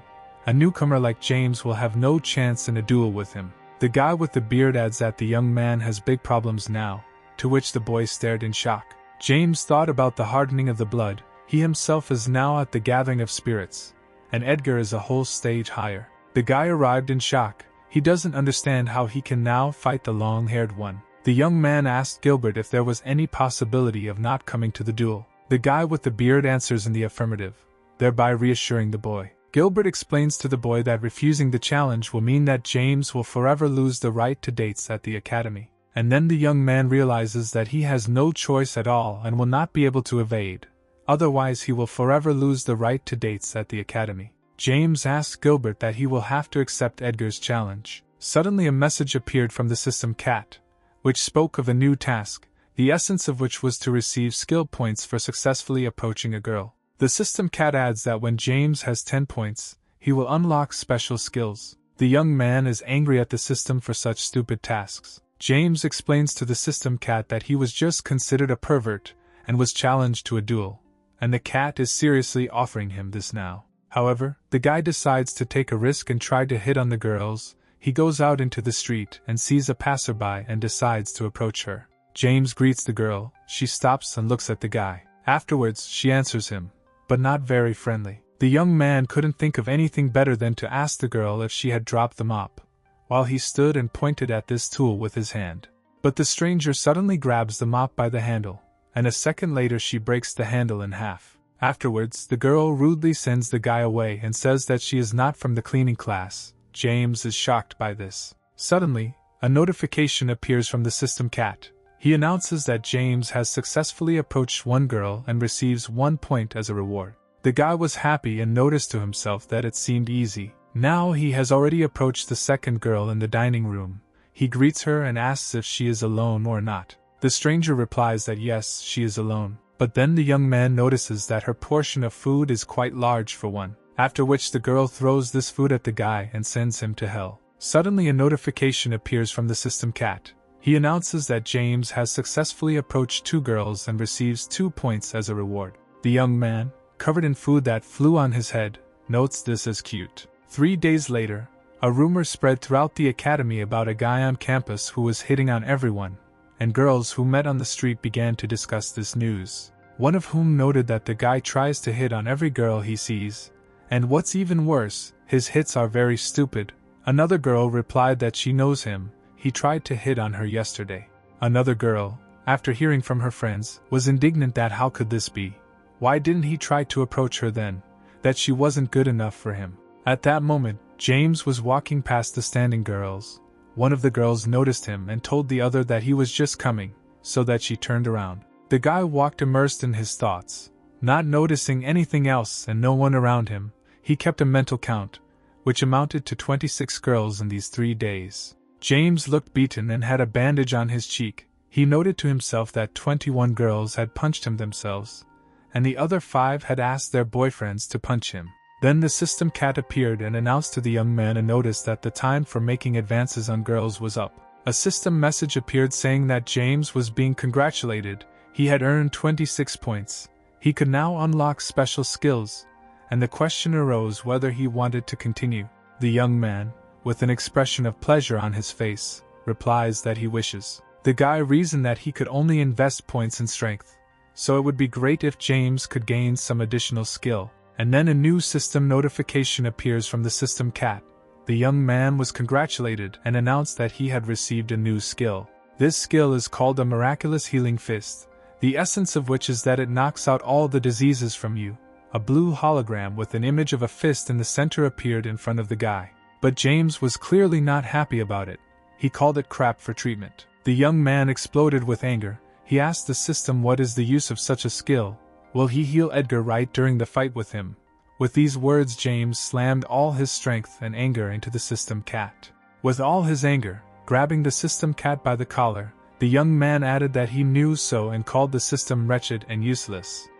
A newcomer like James will have no chance in a duel with him. The guy with the beard adds that the young man has big problems now, to which the boy stared in shock. James thought about the hardening of the blood. He himself is now at the gathering of spirits, and Edgar is a whole stage higher. The guy arrived in shock. He doesn't understand how he can now fight the long-haired one. The young man asked Gilbert if there was any possibility of not coming to the duel. The guy with the beard answers in the affirmative, thereby reassuring the boy. Gilbert explains to the boy that refusing the challenge will mean that James will forever lose the right to dates at the academy. And then the young man realizes that he has no choice at all and will not be able to evade. Otherwise he will forever lose the right to dates at the academy. James asks Gilbert that he will have to accept Edgar's challenge. Suddenly a message appeared from the system cat, which spoke of a new task, the essence of which was to receive skill points for successfully approaching a girl. The system cat adds that when James has 10 points, he will unlock special skills. The young man is angry at the system for such stupid tasks. James explains to the system cat that he was just considered a pervert and was challenged to a duel, and the cat is seriously offering him this now. However, the guy decides to take a risk and try to hit on the girls. He goes out into the street and sees a passerby and decides to approach her. James greets the girl. She stops and looks at the guy. Afterwards, she answers him, but not very friendly. The young man couldn't think of anything better than to ask the girl if she had dropped the mop, while he stood and pointed at this tool with his hand. But the stranger suddenly grabs the mop by the handle, and a second later she breaks the handle in half. Afterwards, the girl rudely sends the guy away and says that she is not from the cleaning class. James is shocked by this. Suddenly, a notification appears from the system cat. He announces that James has successfully approached one girl and receives 1 point as a reward. The guy was happy and noticed to himself that it seemed easy. Now he has already approached the second girl in the dining room. He greets her and asks if she is alone or not. The stranger replies that yes, she is alone. But then the young man notices that her portion of food is quite large for one, after which the girl throws this food at the guy and sends him to hell. Suddenly a notification appears from the system cat. He announces that James has successfully approached 2 girls and receives 2 points as a reward. The young man, covered in food that flew on his head, notes this as cute. 3 days later, a rumor spread throughout the academy about a guy on campus who was hitting on everyone, and girls who met on the street began to discuss this news. One of whom noted that the guy tries to hit on every girl he sees, and what's even worse, his hits are very stupid. Another girl replied that she knows him. He tried to hit on her yesterday. Another girl, after hearing from her friends, was indignant that how could this be? Why didn't he try to approach her then? That she wasn't good enough for him. At that moment, James was walking past the standing girls. One of the girls noticed him and told the other that he was just coming, so that she turned around. The guy walked immersed in his thoughts, not noticing anything else and no one around him. He kept a mental count, which amounted to 26 girls in these 3 days. James looked beaten and had a bandage on his cheek. He noted to himself that 21 girls had punched him themselves, and the other 5 had asked their boyfriends to punch him. Then the system cat appeared and announced to the young man and noticed that the time for making advances on girls was up. A system message appeared saying that James was being congratulated. He had earned 26 points. He could now unlock special skills, and the question arose whether he wanted to continue. The young man, with an expression of pleasure on his face, replies that he wishes. The guy reasoned that he could only invest points in strength, so it would be great if James could gain some additional skill. And then a new system notification appears from the system cat. The young man was congratulated and announced that he had received a new skill. This skill is called a miraculous healing fist, the essence of which is that it knocks out all the diseases from you. A blue hologram with an image of a fist in the center appeared in front of the guy. But James was clearly not happy about it. He called it crap for treatment. The young man exploded with anger. He asked the system what is the use of such a skill. Will he heal Edgar right during the fight with him? With these words, James slammed all his strength and anger into the system cat. With all his anger, grabbing the system cat by the collar, the young man added that he knew so and called the system wretched and useless.